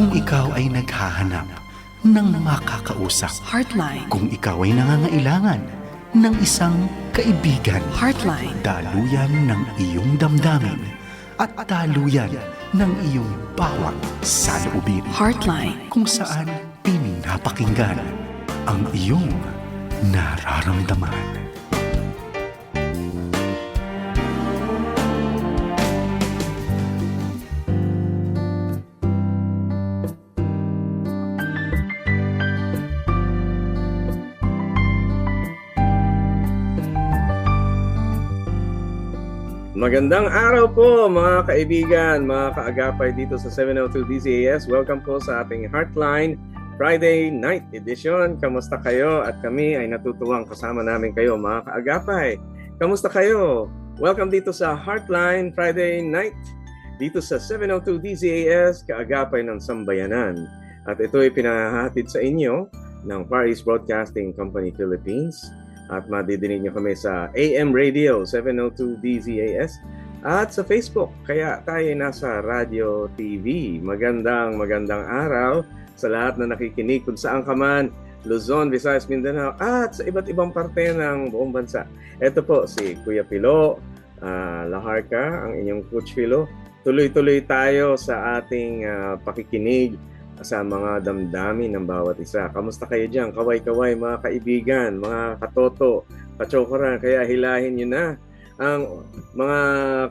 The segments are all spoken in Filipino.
Kung ikaw ay naghahanap ng makakausap, Heartline. kung ikaw ay nangangailangan ng isang kaibigan, Heartline. daluyan ng iyong damdamin at daluyan ng iyong bawat saloobin, Heartline. kung saan pinapakinggan ang iyong nararamdaman. Magandang araw po mga kaibigan, mga kaagapay dito sa 702 DZAS. Welcome po sa ating Heartline Friday Night Edition. Kamusta kayo? At kami ay natutuwang kasama namin kayo mga kaagapay. Kamusta kayo? Welcome dito sa Heartline Friday Night dito sa 702 DZAS, kaagapay ng Sambayanan. At ito ay pinahahatid sa inyo ng Far East Broadcasting Company Philippines. At madidinig nyo kami sa AM Radio 702 DZAS at sa Facebook. Kaya tayo nasa Radio TV. Magandang araw sa lahat na nakikinig kung saan ka man, Luzon, Visayas, Mindanao at sa iba't ibang parte ng buong bansa. Ito po si Kuya Pilo Laharca, ang inyong Coach Pilo. Tuloy-tuloy tayo sa ating pakikinig sa mga damdamin ng bawat isa. Kamusta kayo dyan? Kaway-kaway mga kaibigan, mga katoto, kachokoran. Kaya hilahin nyo na ang mga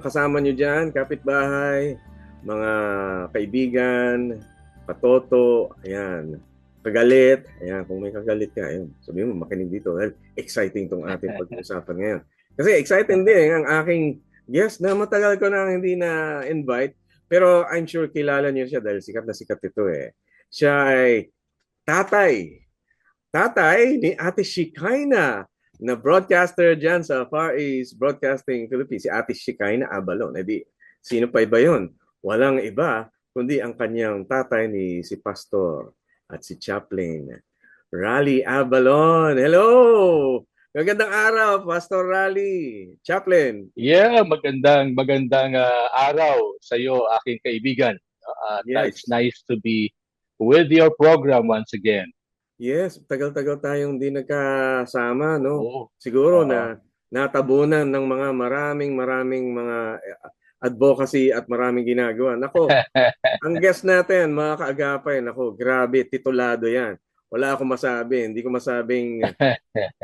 kasama nyo dyan, kapitbahay, mga kaibigan, katoto, ayan, kagalit. Ayan, kung may kagalit ka, ayan, sabihin mo, makinig dito. Dahil exciting tong ating pag-usapan ngayon. Kasi exciting din ang aking guest na matagal ko na hindi na-invite. Pero I'm sure kilala niyo siya dahil sikat na sikat ito eh. Siya ay tatay ni Ate Shekinah na broadcaster dyan sa Far East Broadcasting Philippines. Si Ate Shekinah Abalon. E di, sino pa iba yun? Walang iba kundi ang kanyang tatay ni si Pastor at si Chaplain Rally Abalon. Hello! Magandang araw, Pastor Rally, Chaplain. Yeah, magandang araw sa iyo, aking kaibigan. Yes. It's nice to be with your program once again. Yes, tagal-tagal tayong di nagkasama, no? Oo. Siguro na natabunan ng mga maraming mga advocacy at maraming ginagawa. Nako, ang guest natin, mga kaagapay, nako, grabe, titulado yan. Wala akong masabi. Hindi ko masabing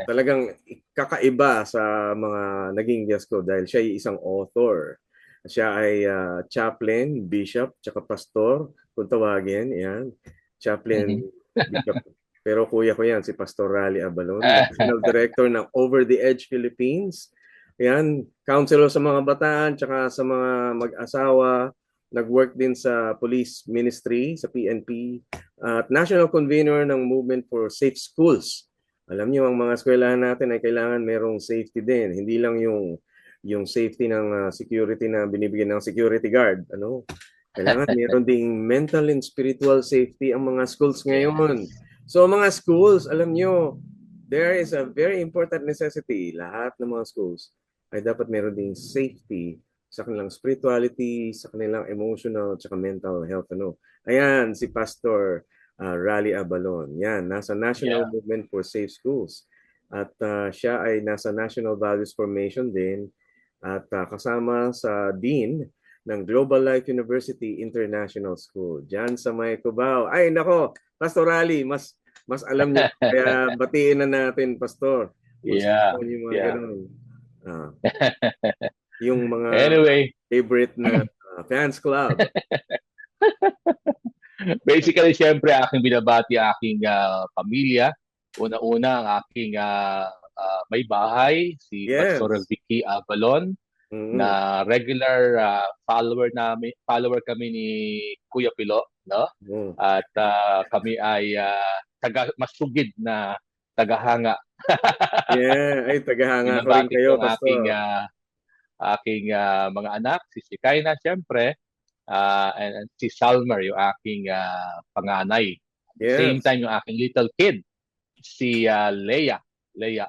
talagang kakaiba sa mga naging guest ko dahil siya ay isang author. Siya ay chaplain, bishop, tsaka pastor, kung tawagin. Yan. Chaplain, bishop. Pero kuya ko yan, si Pastor Rally Abalon, National Director ng Over the Edge Philippines. Yan, counselor sa mga bataan, tsaka sa mga mag-asawa. Nag-work din sa police ministry, sa PNP, at national convener ng Movement for Safe Schools. Alam niyo, ang mga eskwelahan natin ay kailangan merong safety din. Hindi lang yung safety ng security na binibigyan ng security guard. Ano? Kailangan meron ding mental and spiritual safety ang mga schools ngayon. So mga schools, alam niyo, there is a very important necessity. Lahat ng mga schools ay dapat meron ding safety sa kanilang spirituality, sa kanilang emotional, at mental health. Ano? Ayan, si Pastor Rally Abalon. Yan, nasa National Movement for Safe Schools. At siya ay nasa National Values Formation din. At kasama sa Dean ng Global Life University International School. Diyan sa may Cubao. Ay, nako, Pastor Rally, mas alam niyo. Kaya batiin na natin, Pastor. Yung mga ganun. Yung mga favorite na fans club. Basically, siyempre, aking binabati aking pamilya. Una-una, ang aking may bahay, si Pastor Vicky Abalon, na regular follower kami ni Kuya Pilo, no? At kami ay masugid na tagahanga. Ay tagahanga ko rin kayo, Pastor. Aking mga anak, si Shekinah, siyempre, and si Salmer, yung aking panganay. Same time, yung aking little kid, si Leia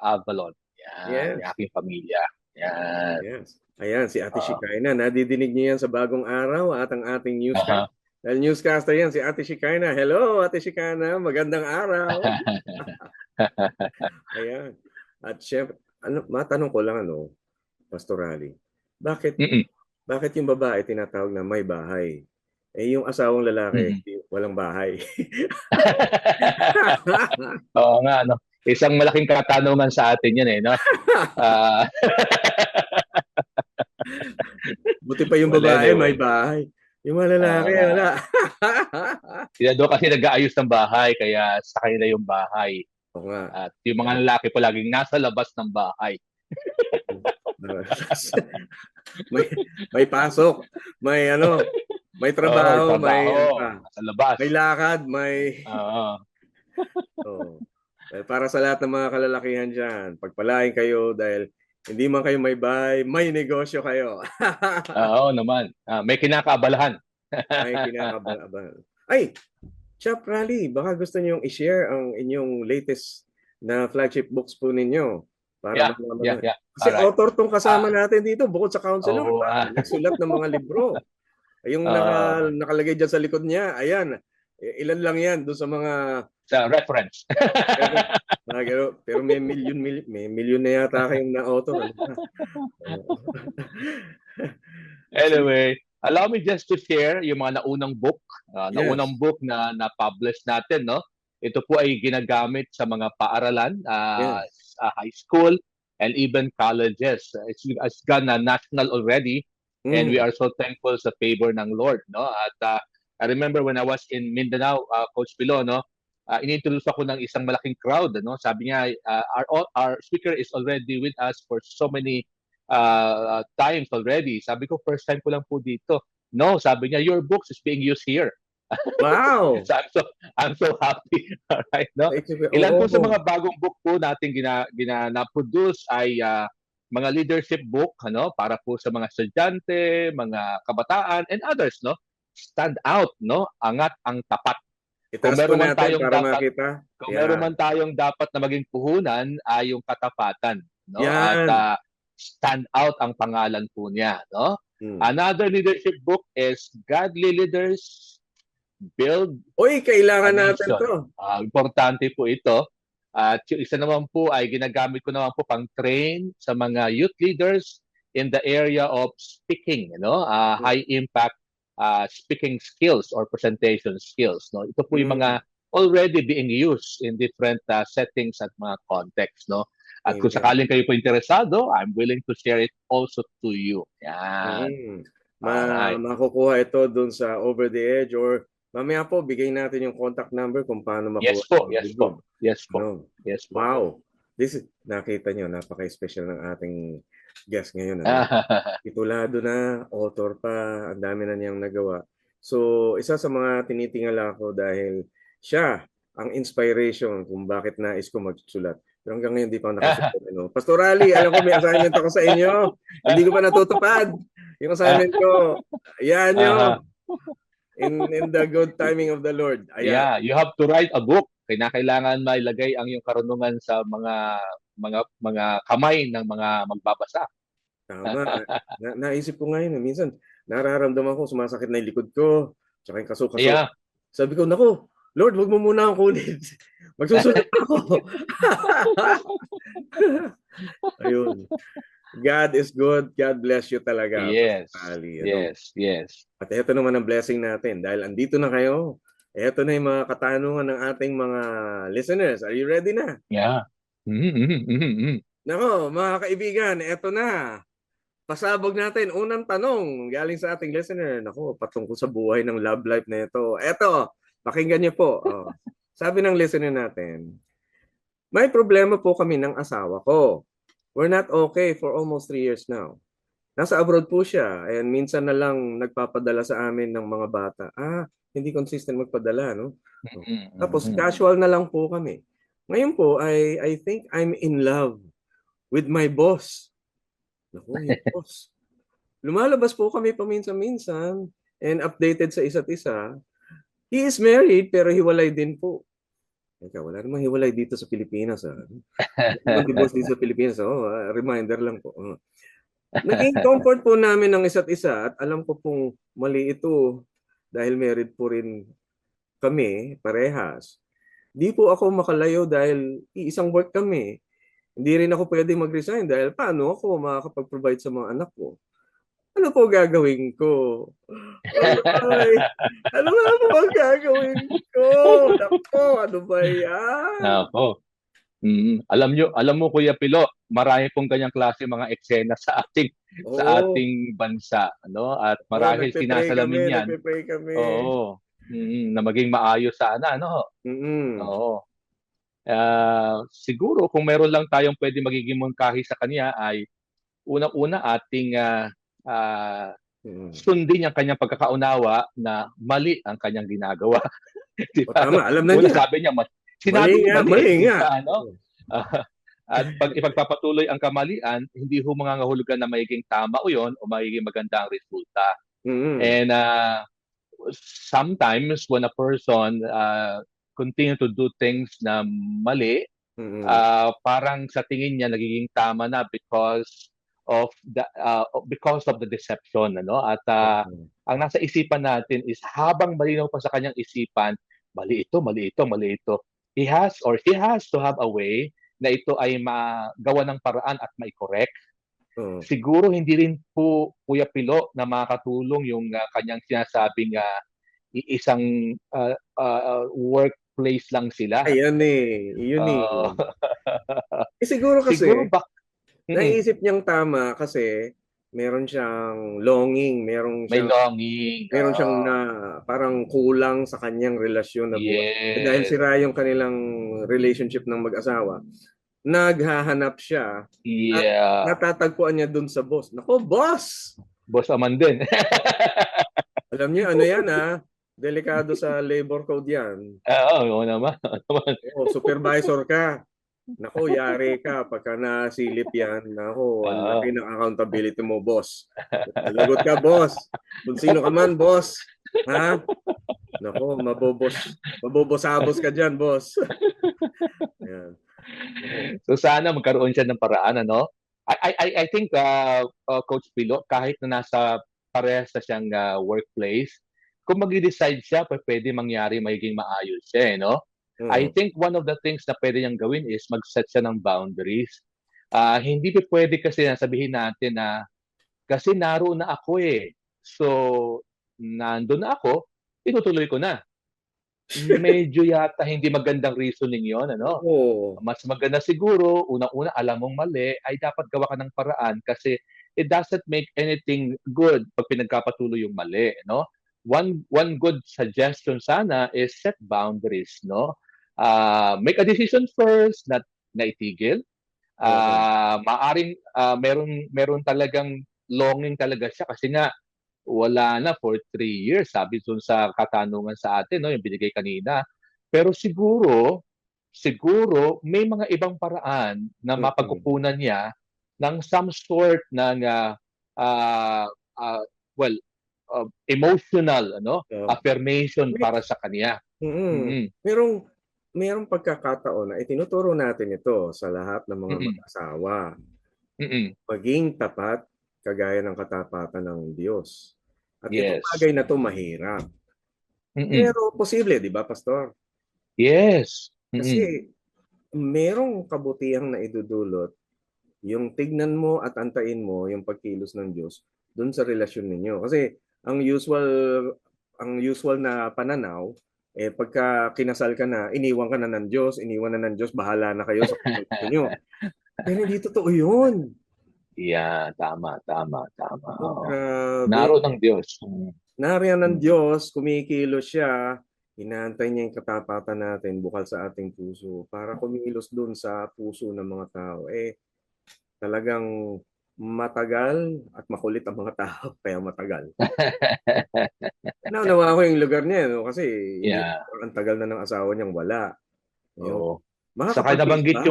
Avalon. Yan, yung aking pamilya. Yan. Yes. Ayan, si Ate Shekinah. Nadidinig niyo yan sa Bagong Araw at ang ating newscast Dahil newscaster yan, si Ate Shikana. Hello, Ate Shikana. Magandang araw. Ayan. At syempre, matanong ko lang, Pastor Ali, bakit, Mm-mm. bakit yung babae tinatawag na may bahay? Eh, yung asawang lalaki, Mm-mm. walang bahay. Oo nga, no? Isang malaking katanungan sa atin yan, no? Ah, Buti pa yung well, babae, may anyway. bahay. Yung mga Oo lalaki, nga. wala. Sila doon kasi nag-aayos ng bahay, kaya sa kanila yung bahay. Oo nga. At yung mga lalaki po laging nasa labas ng bahay. may, may pasok, may may trabaho, may sa labas. may lakad, may Oo. para sa lahat ng mga kalalakihan diyan, pagpalain kayo dahil hindi man kayo may bahay, may negosyo kayo. Oo naman. May kinakaabalahan. May kinakaabalahan. Ay, Chap Rally, baka gusto niyo i-share ang inyong latest na flagship books po ninyo para Yeah. Kasi Alright. author tong kasama natin dito bukod sa counselor, nagsulat ng mga libro. Yung nakalagay dyan sa likod niya, ayan, ilan lang yan doon sa mga sa reference. pero may milyon na yata kayong na-author. Anyway, allow me just to share yung mga naunang book, naunang book na na-publish natin, no? Ito po ay ginagamit sa mga paaralan, high school, and even colleges. It's gone national already, and we are so thankful sa favor ng Lord, no? At I remember when I was in Mindanao, Coach Pilo, no? Inintroduce ako ng isang malaking crowd, no? Sabi niya, our speaker is already with us for so many times already. Sabi ko, first time ko lang po dito. No, sabi niya, your books is being used here. Wow! So, I'm so happy. Alright, no? Ilan po sa mga bagong book po natin na-produce ay mga leadership book, para po sa mga estudyante, mga kabataan, and others, no? Stand out, no? Angat ang tapat. Kung meron man tayong para dapat makita. Kung meron man tayong dapat na maging puhunan ay yung katapatan, no? Yan. At stand out ang pangalan po niya, no? Another leadership book is Godly Leaders Build. Kailangan natin to. Importante po ito. At yung isa naman po ay ginagamit ko naman po pang train sa mga youth leaders in the area of speaking, high impact speaking skills or presentation skills, no? Ito po yung mga already being used in different settings at mga contexts, no? At kung sakaling kayo po interesado, I'm willing to share it also to you. Yan. Makukuha ito dun sa Over the Edge, or mamaya po bigay natin yung contact number kung paano makuha. Yes po. Wow. Nakita nyo, napaka-special ng ating guest ngayon. Titulado na, author pa, ang dami na niyang nagawa. So, isa sa mga tinitingala ko dahil siya ang inspiration kung bakit nais ko magsulat. Pero hanggang ngayon, hindi pa ako nakasulat. Pastor Ali, alam ko may assignment ako sa inyo. Hindi ko pa natutupad yung assignment ko. Ayan nyo. In the good timing of the Lord. Ayan. Yeah, you have to write a book. Kailangan mailagay ang iyong karunungan sa mga kamay ng mga magbabasa. Tama. Naisip ko ngayon, minsan nararamdaman ko sumasakit na yung likod ko, tsaka yung kaso. Yeah. Sabi ko, naku, Lord, wag mo muna akong kunin. Magsusulat ako. Ayun. God is good. God bless you talaga. Yes. Ali, Yes. At ito naman ang blessing natin. Dahil andito na kayo. Ito na yung mga katanungan ng ating mga listeners. Are you ready na? Yeah. Nako, mga kaibigan, ito na. Pasabog natin. Unang tanong galing sa ating listener. Nako, patungkol sa buhay ng love life na ito. Eto, pakinggan niyo po. Sabi ng listener natin, may problema po kami ng asawa ko. We're not okay for almost 3 years now. Nasa abroad po siya and minsan na lang nagpapadala sa amin ng mga bata. Hindi consistent magpadala, no? Tapos casual na lang po kami. Ngayon po, I think I'm in love with my boss. Naku, yung boss. Lumalabas po kami paminsan-minsan and updated sa isa't isa. He is married pero hiwalay din po. Wala namang hiwalay dito sa Pilipinas. Divorce dito sa Pilipinas. Reminder lang po. Naging comfort po namin ng isa't isa at alam ko pong mali ito dahil married po rin kami, parehas. Di po ako makalayo dahil iisang work kami. Hindi rin ako pwede mag-resign dahil paano ako makakapag-provide sa mga anak ko? Ano po gagawin ko? Ay, ano nga po ang gagawin ko? Nako, ano ba yan? Nako. Alam mo Kuya Pilo, marami pong ganyang klase mga eksena sa Oo. ating bansa, ano? At Oo, marahil sinasalamin 'yan. nagpe-pray kami. Oo. Na maging maayos sana, ano? Mm. Oo. Siguro kung meron lang tayong pwede magiging mungkahi sa kanya ay unang-una ating Mm. sundin ang kanyang pagkakaunawa na mali ang kanyang ginagawa. Di O ba? tama, alam na Una niya. sabi niya, Mali sinabi mo nga, mali. mali Di nga. ba, ano? At pag ipagpapatuloy ang kamalian, hindi ho mangangahulugan na magiging tama o yon o magiging maganda ang resulta. Mm. And sometimes when a person continue to do things na mali, Mm. parang sa tingin niya nagiging tama na because of the deception, ano? At Mm. ang nasa isipan natin is habang malinaw pa sa kanyang isipan, mali ito, mali ito, mali ito. He has to have a way na ito ay magawa ng paraan at mai-correct. Oo. Siguro hindi rin po Kuya Pilo na makakatulong yung kanyang sinasabing isang workplace lang sila. Ayan eh. Yun eh. Uh, Siguro siguro kasi, ba naisip niyang tama kasi meron siyang longing, may longing. meron siyang na parang kulang sa kanyang relasyon na buhay. Dahil Yes. sira yung kanilang relationship ng mag-asawa, naghahanap siya at Yeah. natatagpuan niya dun sa boss. Nako, boss! Boss Aman din. Alam niyo, ano yan delikado sa labor code yan. Oo naman. Oo, supervisor ka. Nako, yari ka pagka nasilip yan. Nako, ang laki ng accountability mo, boss. Lagot ka, boss. Kung sino ka man, boss. Ha? Nako, mabobosabos ka dyan, boss. Ayan. So sana magkaroon siya ng paraan, ano? I think Coach Pilo, kahit na nasa parehas na siyang workplace, kung mag-decide siya, pwede mangyari magiging maayos siya, no? I think one of the things na pwede niyang gawin is mag-set siya ng boundaries. Hindi pwede kasi sabihin natin na kasi naroon na ako eh. So, nandun na ako, itutuloy ko na. Medyo yata hindi magandang reasoning yon, ano? Oo. Mas maganda siguro, unang-una, alam mong mali, ay dapat gawa ka ng paraan kasi it doesn't make anything good pag pinagkapatuloy yung mali, no? One good suggestion sana is set boundaries, no? Make a decision first, not na itigil. Maaring meron talagang longing talaga siya kasi nga wala na for 3 years, sabi dun sa katanungan sa atin, no, yung binigay kanina. Pero siguro may mga ibang paraan na mapagkukunan niya ng some sort ng emotional, ano, affirmation para sa kanya. Merong pagkakataon na itinuturo natin ito sa lahat ng mga mag-asawa. Maging tapat kagaya ng katapatan ng Diyos. At itong bagay na to mahirap. Pero posible, di ba, Pastor? Yes. Kasi merong kabutihang na idudulot yung tignan mo at antayin mo yung pagkilos ng Diyos dun sa relasyon ninyo. Kasi ang usual na pananaw, pagka kinasal ka na, iniwan ka na ng Diyos, bahala na kayo sa pagkilos nyo. Pero hindi totoo yun. Yeah, tama. Grabe. Naroon ng Diyos. Nariyan ng Diyos, kumikilos siya, inaantay niya yung katapatan natin bukal sa ating puso para kumilos dun sa puso ng mga tao. Talagang matagal at makulit ang mga tao, kaya matagal. Naunawa ko yung lugar niya, no? Kasi ang tagal na ng asawa niyang wala. Oo. Saka nabanggit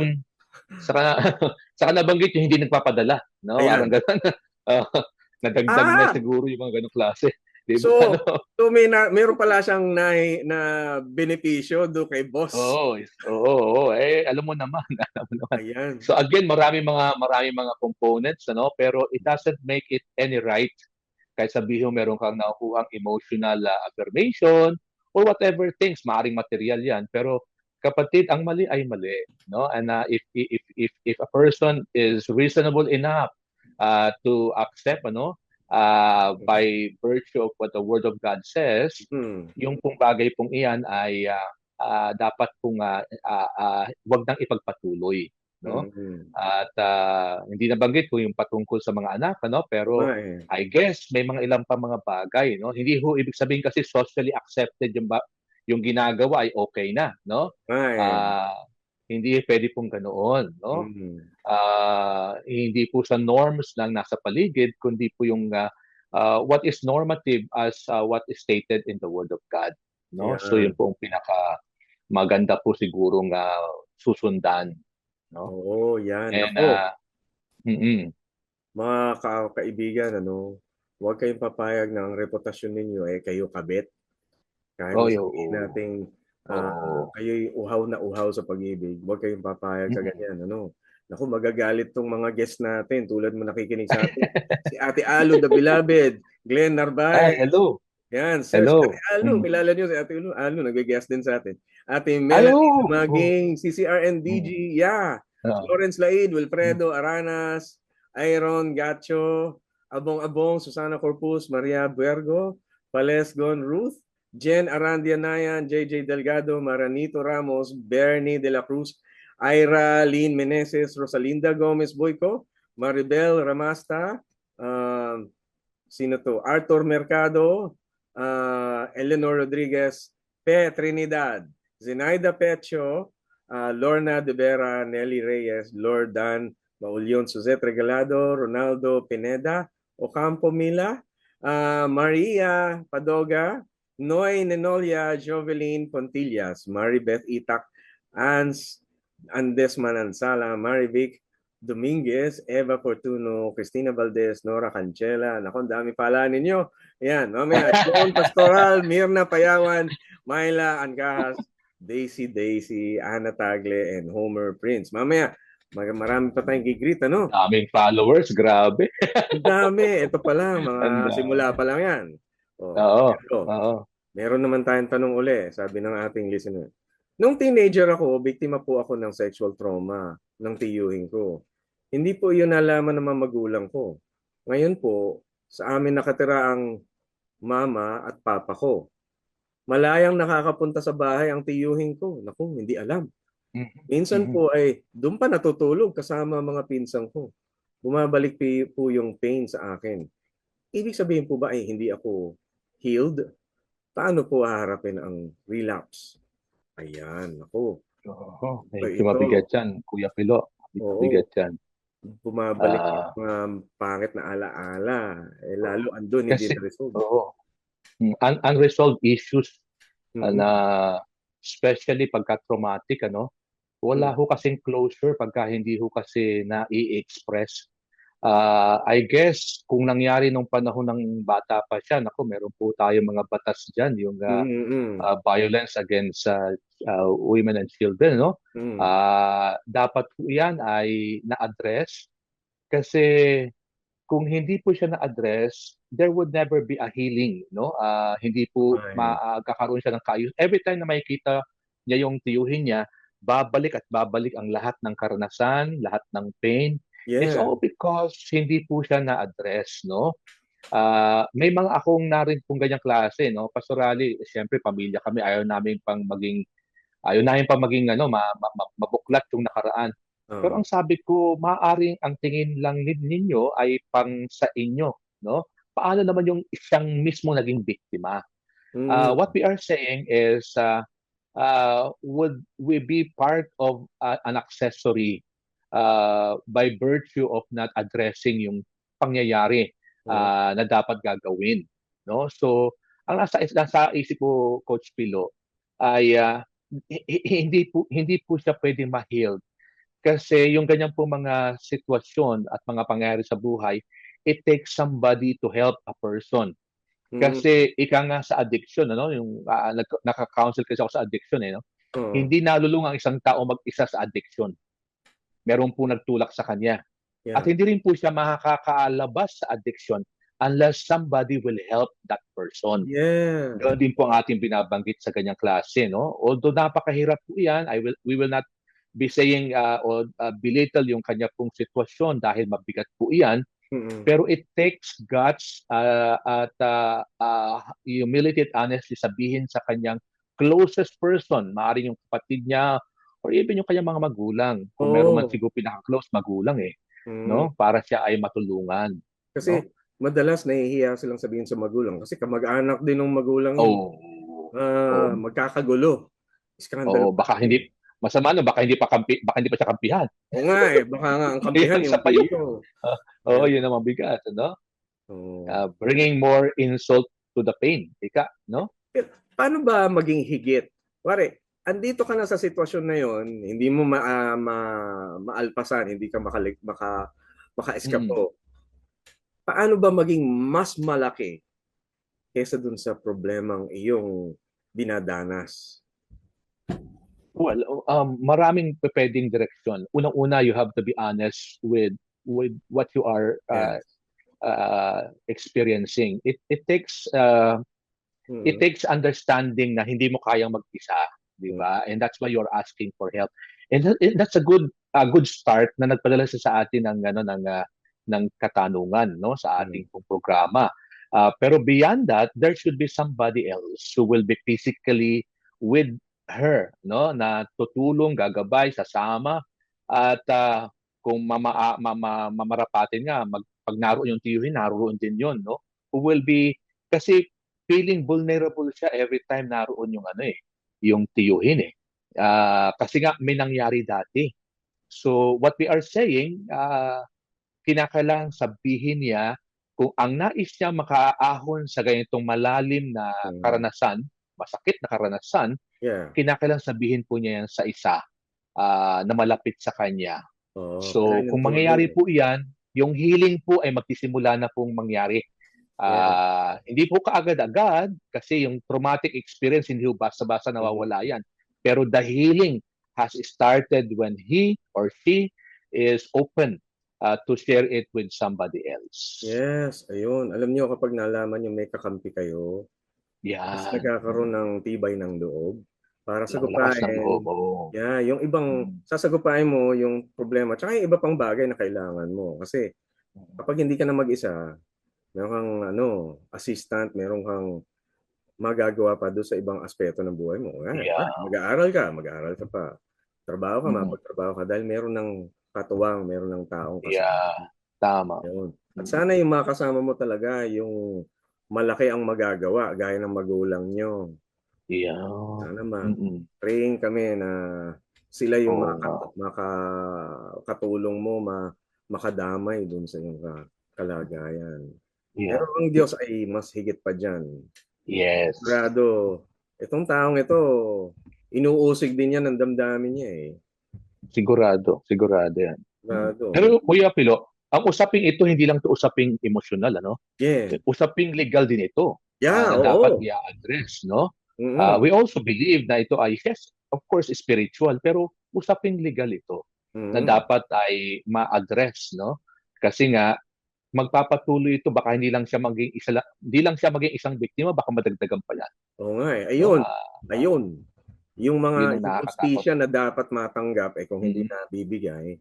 yung hindi nagpapadala, no? Parang gano'n. Nadagdag na siguro yung mga ganong klase. Diba? So meron pala siyang na benepisyo do kay boss. Oo. Alam mo naman. Ayan. So again, marami mga components, ano, pero it doesn't make it any right Kahit sabihin mo meron kang nakukuhang emotional affirmation or whatever things, maaring material yan. Pero kapatid, ang mali ay mali, no? And if a person is reasonable enough to accept, by virtue of what the Word of God says, yung pong bagay pong iyan ay dapat pong wag nang ipagpatuloy, no? At hindi nabanggit ko yung patungkol sa mga anak, pero I guess may mga ilang pa mga bagay, no? Hindi ho ibig sabihin kasi socially accepted yung ginagawa ay okay na, no? Hindi pwede pong ganoon, no? Hindi po sa norms lang nasa paligid, kundi po yung what is normative as what is stated in the Word of God, no? So yun po ang pinaka maganda po sigurong susundan, no? Oo, yan. And mga kaibigan, huwag kayong papayag na ang reputasyon ninyo kayo kabit. Kahit sabihin natin kayo'y uhaw na uhaw sa pag-ibig, huwag kayong papayag sa ganyan. Naku, magagalit tong mga guest natin tulad mo nakikinig sa atin. Si Ate Alu, the beloved, Glenn Narbay. Hello. Yan, search Ate Alu. Kilala niyo si Ate Alu, nag-guest din sa atin. Ate Melanie Maging, CCRNDG, Florence Laid, Wilfredo Aranas, Iron Gacho, Abong-Abong, Susana Corpus, Maria Buergo, Palesgon Ruth, Jen Arandianayan, JJ Delgado, Maranito Ramos, Bernie De La Cruz, Ira Lynn Meneses, Rosalinda Gomez Boyco, Maribel Ramasta, sino to? Arthur Mercado, Eleanor Rodriguez, Pe Trinidad, Zenaida Pecho, Lorna De Vera, Nelly Reyes, Lord Dan Maulion, Suzette Regalado, Ronaldo Pineda, Ocampo Mila, Maria Padoga, Noy Nenolia, Jovelyn Pontillas, Maribeth Itak, Andes Manansala, Marivic Dominguez, Eva Fortuno, Cristina Valdez, Nora Cancela. Naku, dami pala ninyo. Ayan, mamaya. John Pastoral, Mirna Payawan, Myla Angkas, Daisy, Ana Tagle, and Homer Prince. Mamaya, marami pa tayong gigreet, Daming followers, grabe. Dami. Ito pa lang, mga simula pa lang yan. Meron naman tayong tanong uli, sabi ng ating listener. Nung teenager ako, biktima po ako ng sexual trauma ng tiyuhin ko. Hindi po yun nalaman ng mga magulang ko. Ngayon po, sa amin nakatira ang mama at papa ko. Malayang nakakapunta sa bahay ang tiyuhin ko. Naku, hindi alam. Minsan po ay doon pa natutulog kasama mga pinsan ko. Bumabalik po yung pain sa akin. Ibig sabihin po ba ay hindi ako healed? Paano po haharapin ang relapse? Ayan, ako. Mabigat yan, Kuya Pilo. Mabigat yan. Bumabalik yung mga pangit na alaala. Lalo andun, hindi na-resolve. Unresolved issues na especially pagka-traumatic, wala ho kasing closure pagka hindi ho kasi na-i-express. I guess kung nangyari nung panahon ng bata pa siya, meron po tayong mga batas dyan, yung violence against women and children, dapat po yan ay na-address kasi kung hindi po siya na-address, there would never be a healing, hindi po magkakaroon siya ng kaayos. Every time na makikita niya yung tiyuhin niya, babalik at babalik ang lahat ng karanasan, lahat ng pain. It's all because hindi po siya na-address, may mga akong narin pong ganyang klase, pastorally, siyempre pamilya kami, ayaw namin pang maging mabuklat yung nakaraan. Pero ang sabi ko, maaring ang tingin lang ninyo ay pang sa inyo, Paano naman yung isang mismo naging biktima? What we are saying is, would we be part of an accessory by virtue of not addressing yung pangyayari na dapat gagawin, So, ang nasa isip ko, Coach Pilo, ay hindi po siya pwedeng ma-heal kasi yung ganyan po mga sitwasyon at mga pangyayari sa buhay, it takes somebody to help a person. Kasi ika nga sa addiction, yung naka-counsel kasi ako sa addiction, hindi nalulung ang isang tao mag-isa sa addiction. Meron po nagtulak sa kanya. At hindi rin po siya makakaalabas sa addiction unless somebody will help that person. Yeah. Ganoon din po ang ating binabanggit sa ganyang klase, no? Although napakahirap po 'yan, we will not be saying or belittle yung kanya pong sitwasyon dahil mabigat po 'yan, Mm-mm. pero it takes guts at humility at honesty sabihin sa kanyang closest person, maaaring yung kapatid niya or even yung kanyang mga magulang. Kung meron man Oo. siguro pinaka-close, magulang Mm. no? Para siya ay matulungan, no? Kasi madalas nahihiya silang sabihin sa magulang kasi kamag-anak din ng magulang yun. Oh, oh, Magkakagulo. Iskandalo oh, pa baka rin. hindi masama no, baka hindi pa siya kampihan. Oo nga eh, baka nga ang kampihan Ayun, yung sa pa yun. tiyo. Oo, Yeah. yun ang mabigat, no? Oo. Bringing more insult to the pain, no? Paano ba maging higit? Pare, andito ka na sa sitwasyon na yon, hindi mo maalpasan, hindi ka Mm. maka-eskapo. Paano ba maging mas malaki kaysa dun sa problemang iyong dinadanas? Well, maraming pwedeng direksyon. Unang-una, you have to be honest with what you are Yes. experiencing. It Mm. takes understanding na hindi mo kayang mag-isa, di ba? And that's why you're asking for help. And that's a good start na nagpadala siya sa atin ng katanungan, no, sa Mm. ating pong programa. Pero beyond that, there should be somebody else who will be physically with her, no, na tutulong, gagabay, sasama at kung mamarapatin nga, pag naroon yung tiyuhin, naroon din yun, no? Who will be, kasi feeling vulnerable siya every time naroon yung yung tiyuhin kasi nga may nangyari dati. So what we are saying, kinakailangan sabihin niya kung ang nais niya makaahon sa ganitong malalim na Mm. karanasan, masakit na karanasan, Yeah. kinakailangan sabihin po niya yan sa isa na malapit sa kanya. Oo, So kailangan ng kung tulong. mangyayari po yan, yung healing po ay magsisimula na pong mangyari. Yeah. Hindi po kaagad-agad kasi yung traumatic experience hindi po basta-basta nawawala yan. Pero the healing has started when he or she is open to share it with somebody else. Yes, ayun. Alam niyo kapag nalaman niyo may kakampi kayo, mas Yan. nagkakaroon ng tibay ng loob para Ng lakas ng loob. sagupain. Oo. Yeah, yung ibang Mm. sasagupain mo yung problema tsaka yung iba pang bagay na kailangan mo. Kasi kapag hindi ka na mag-isa, meron kang assistant, meron kang magagawa pa doon sa ibang aspeto ng buhay mo. Yeah. Mag-aaral ka pa. Trabaho ka, Mm. mapagtrabaho ka dahil meron ng katuwang, meron ng taong kasama. Yeah. Tama. Yun. At Mm. sana yung mga kasama mo talaga, yung malaki ang magagawa, gaya ng magulang nyo. Yeah. Sana Mm-mm. praying kami na sila yung Oo nga. makakatulong mo, makadamay dun sa iyong kalagayan. Yeah. Pero ang Diyos ay mas higit pa dyan. Yes. Sigurado, itong taong ito, inuusig din yan ng damdamin niya eh. Sigurado yan. Sigurado. Pero Kuya Pilo, ang usaping ito hindi lang to usaping emosyonal, Yeah. Usaping legal din ito. Yeah, Na dapat oo. i-address, no? Mm-mm. We also believe na ito ay, yes, of course, spiritual, pero usaping legal ito na Mm-mm. dapat ay ma-address, no? Kasi nga, magpapatuloy ito, baka hindi lang siya maging isang biktima, baka madagdagan pa yan. Oo nga eh. No? Ayun. Yung Yun ang yung nakakatakot. hustisya na dapat matanggap kung hindi na bibigay,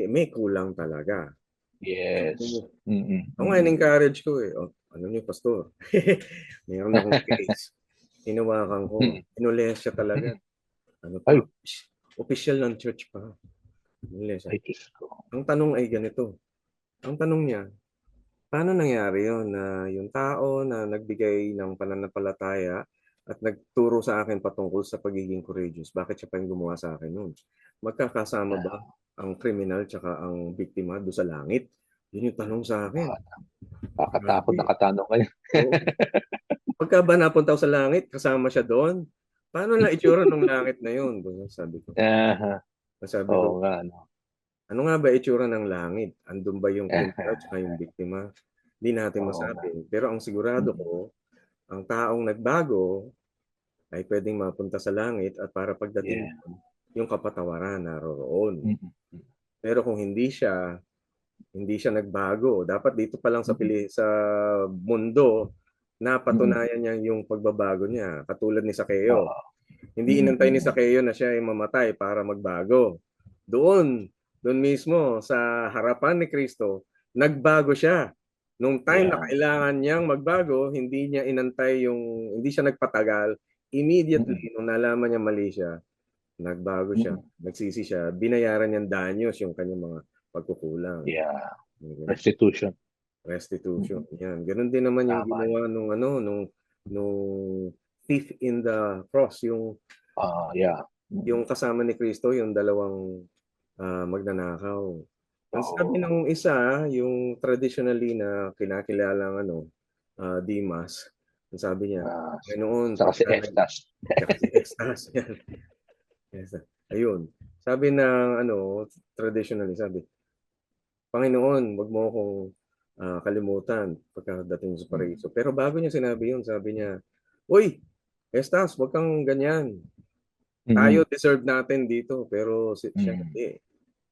may kulang talaga. Yes. Ako nga in-encourage ko eh. Ano niyo, pastor? Meron akong case. Hinawakan ko. Inules siya talaga. Ano pa? Official ng church pa. Inules siya. Ang tanong ay ganito. Ang tanong niya, paano nangyari yun na yung tao na nagbigay ng pananampalataya at nagturo sa akin patungkol sa pagiging courageous, bakit siya pa yung gumawa sa akin nun? Magkakasama ba ang kriminal tsaka ang biktima doon sa langit? Yun yung tanong sa akin. Kakatakot na katanong kayo. Pagka ba napunta sa langit, kasama siya doon? Paano na itsura ng langit na yun? Sabi ko. Sabi ko, ano nga ba itsura ng langit? Andun ba yung kriminal tsaka yung biktima? Hindi natin masabi. Pero ang sigurado ko, ang taong nagbago ay pwedeng mapunta sa langit at para pagdating yung kapatawaran naroroon. Pero kung hindi siya, hindi siya nagbago. Dapat dito pa lang sa mundo, napatunayan niya yung pagbabago niya. Katulad ni Sakeo. Oo. Hindi inantay ni Sakeo na siya ay mamatay para magbago. Doon mismo sa harapan ni Kristo, nagbago siya. Nung time na Yeah. kailangan niyang magbago, hindi niya inantay hindi siya nagpatagal. Immediately, nung nalaman niya mali siya, nagbago siya, nagsisi siya, binayaran niyang danyos yung kanyang mga pagkukulang. Yeah. Restitution. Restitution. Yan. Ganun din naman yung Tama. ginawa nung thief in the cross, Yeah. yung kasama ni Kristo, yung dalawang magnanakaw. Ang sabi ng isa, yung traditionally na kinakilalang Dimas, ang sabi niya, Panginoon, Saka si Estas. si Extas. Ayun. Sabi ng traditionally, sabi, Panginoon, wag mo akong kalimutan pagkadating sa paraiso. Pero bago niya sinabi yun, sabi niya, Uy, Estas, wag kang ganyan. Tayo deserve natin dito, pero siya hindi.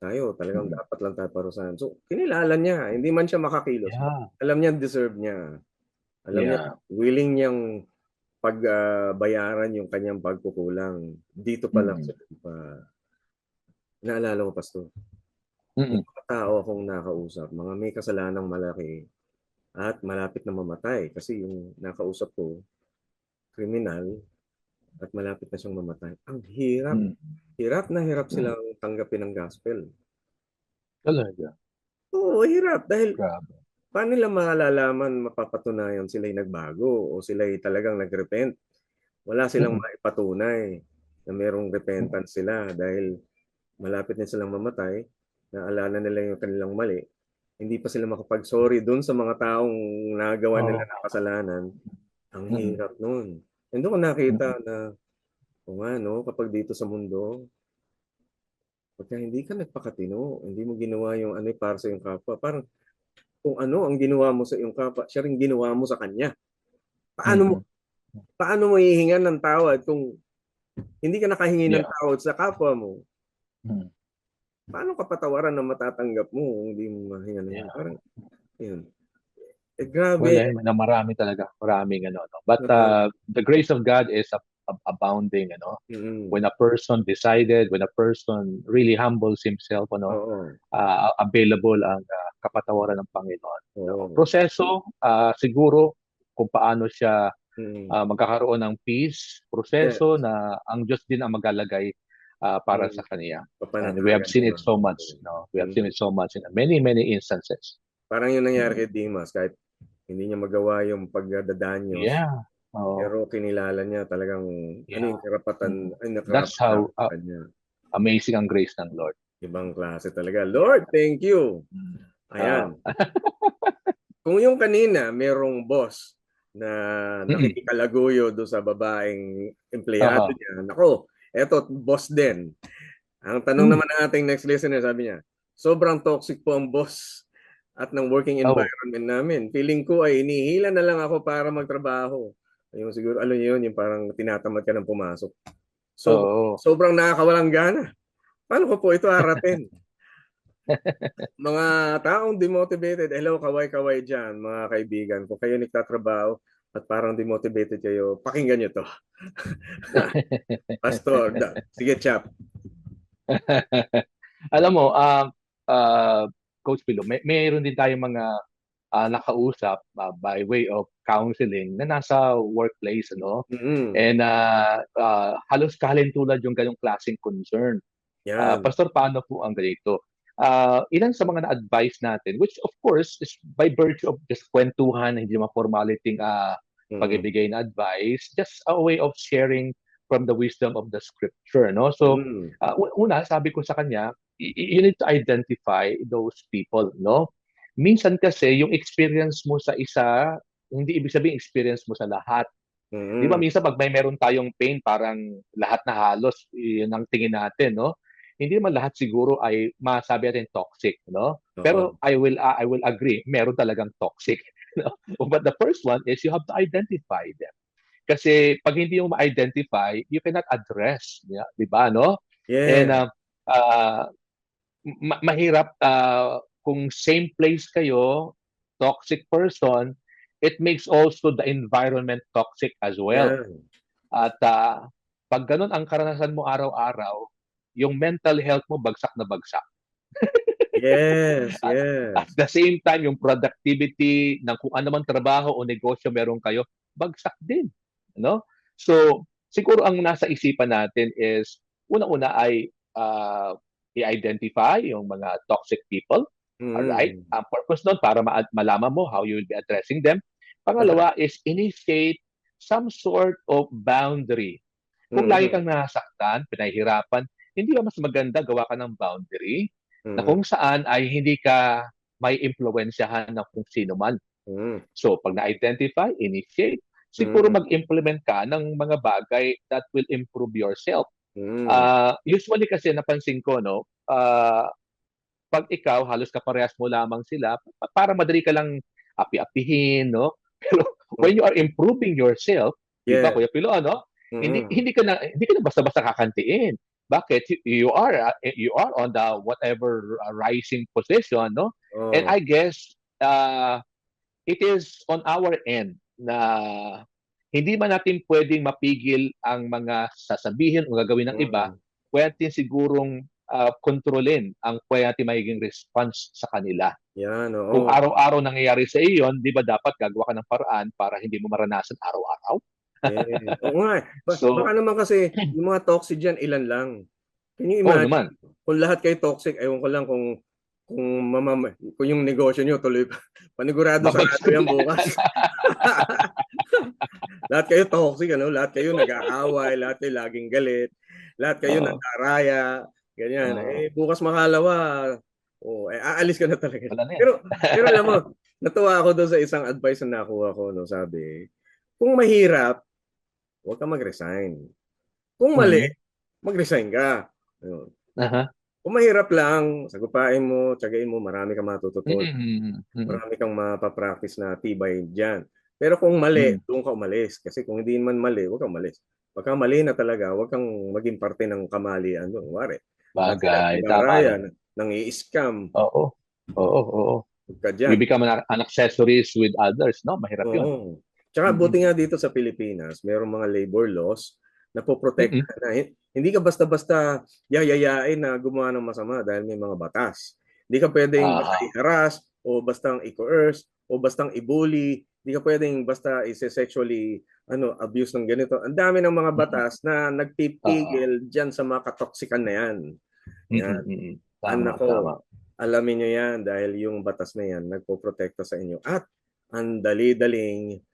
Tayo, talagang dapat lang tayo parusahan. So, kinilala niya. Hindi man siya makakilos. Yeah. Alam niya, deserve niya. Alam niya, willing niyang pagbayaran yung kanyang pagkukulang. Dito pa lang sa lupa. Naalala ko, Pastor. Yung mga tao akong nakausap, mga may kasalanang malaki at malapit na mamatay. Kasi yung nakausap ko, kriminal, at malapit na siyang mamatay. Ang hirap. Hirap na hirap silang tanggapin ang gospel. Talaga. Oo, hirap. Dahil Grabe. paano nila malalaman, mapapatunayan sila'y nagbago o sila'y talagang nagrepent? Wala silang maipatunay na merong repentance sila dahil malapit na silang mamatay, naalala nila yung kanilang mali, hindi pa sila makapag-sorry dun sa mga taong nagawa nila ng kasalanan. Ang hirap nun. And doon ko nakita na, kapag dito sa mundo, pagka hindi ka nagpakatino, hindi mo ginawa yung para sa iyong kapwa, parang kung ano ang ginawa mo sa iyong kapwa, siya rin ginawa mo sa kanya. Paano mo hihingan ng tawad kung hindi ka nakahingi ng tawad sa kapwa mo? Paano ka patawaran na matatanggap mo kung hindi mo mahingan ng parang yun. Grabe. Well, marami talaga. Maraming no. But the grace of God is abounding, When a person decided, when a person really humbles himself, available ang kapatawaran ng Panginoon. Proseso, siguro kung paano siya magkakaroon ng peace, proseso na ang Diyos din ang maglalagay para sa kaniya. And we have seen it so much, We have seen it so much in many instances. Parang yung nangyari kay Dimas, kahit hindi niya magawa yung pagdadanyos. Yeah. Pero kinilala niya talagang yung karapatan, That's how amazing ang grace ng Lord. Ibang klase talaga. Lord, thank you. Ayan. Kung yung kanina, merong boss na nakikalaguyo doon sa babaeng empleyado niya. Nako, eto, boss din. Ang tanong naman ng ating next listener, sabi niya, sobrang toxic po ang boss at ng working environment namin. Feeling ko ay inihila na lang ako para magtrabaho. Yung siguro, alam niyo yun, yung parang tinatamad ka ng pumasok. So, sobrang nakakawalang gana. Paano ko po ito harapin? Mga taong demotivated, hello, kaway-kaway dyan, mga kaibigan. Kung kayo nagtatrabaho at parang demotivated kayo, pakinggan nyo to. Pastor, sige, Chap. Alam mo, Coach Pilo, mayroon din tayong mga nakausap by way of counseling na nasa workplace, And halos kalintulad yung ganyong klaseng concern. Pastor, paano po ang ganito? Ilan sa mga na-advise natin, which of course is by virtue of just kwentuhan, hindi naman formaliting pag-ibigay na advice, just a way of sharing from the wisdom of the scripture, So, una, sabi ko sa kanya, you need to identify those people, Minsan kasi yung experience mo sa isa, hindi ibig sabihin experience mo sa lahat. Di ba minsan pag meron tayong pain, parang lahat na halos, yun ang tingin natin, Hindi naman lahat siguro ay masabi natin toxic, Pero I will agree, meron talagang toxic. But the first one is you have to identify them. Kasi pag hindi mo ma-identify, you cannot address, di ba, Yeah. And mahirap kung same place kayo, toxic person, it makes also the environment toxic as well. Yan. At pag ganun ang karanasan mo araw-araw, yung mental health mo bagsak na bagsak. Yes, At yes. the same time, yung productivity ng kung ano man trabaho o negosyo meron kayo, bagsak din. No? So, siguro ang nasa isipan natin is, una-una ay i-identify yung mga toxic people. Alright? Mm. Ang purpose nun, para malaman mo how you will be addressing them. Pangalawa is initiate some sort of boundary. Kung lagi Mm. kang nasaktan, pinahihirapan, hindi ba mas maganda gawa ka ng boundary na Mm. kung saan ay hindi ka may impluwensyahan ng kung sino man. Mm. So, pag na-identify, initiate, siguro Mm. mag-implement ka ng mga bagay that will improve yourself. Mm. Usually kasi napansin ko, no, pag ikaw, halos kaparehas mo lamang sila, para madali ka lang api-apihin, no? Pero when you are improving yourself, di ba, Yes. Kuya Pilo, ano? Hindi Mm. hindi ka na basta-basta kakantiin. Bakit? You are on the whatever rising position, no? And Oh. I guess it is on our end na hindi man natin pwedeng mapigil ang mga sasabihin o gagawin ng iba, Mm. pwede natin sigurong kontrolin ang pwede natin magiging response sa kanila. Yan, Kung oo. araw-araw nangyayari sa iyo yun, di ba dapat gagawa ka ng paraan para hindi mo maranasan araw-araw? Yes. Oo nga. Baka So, naman kasi yung mga toxic dyan, ilan lang. Can you oo naman. imagine? Kung lahat kayo toxic, ewan ko lang kung yung negosyo nyo tuloy pa. Panigurado sarado yan bukas. Lahat kayo toxic, ano? Lahat kayo nag-aaway, lahat kayo laging galit, lahat kayo Oo. nandaraya, ganyan. Oo. Bukas makalawa, aalis ka na talaga. Wala na yan. Pero alam mo, natuwa ako doon sa isang advice na nakuha ko, no? Sabi, kung mahirap, huwag ka mag-resign. Kung mali, mag-resign ka. Ayun. Aha. Kung mahirap lang, sagupain mo, tsagain mo, marami kang matututunan. Marami kang mapapractice na tibay dyan. Pero kung mali, doon ka umalis. Kasi kung hindi man mali, huwag kang umalis. Pagka mali na talaga, huwag kang maging parte ng kamalian doon. Wari, Bagay. Tama raya, rin. nang i-scam. Oo. Oo. Huwag ka You dyan. become an accessories with others, no? Mahirap yun. Oo. Tsaka buti nga dito sa Pilipinas, mayroong mga labor laws na poprotektahan na. Hindi ka basta-basta yayayain na gumawa ng masama dahil may mga batas. Hindi ka pwedeng basta i-harass o bastang i-coerce o bastang i-bully. Hindi ka pwedeng basta i-sexually abuse ng ganito. Ang dami ng mga batas na nagpipigil dyan sa mga katoksikan na yan. Yan. Tama. Alamin nyo yan dahil yung batas na yan nagpoprotekta sa inyo. At ang dali-daling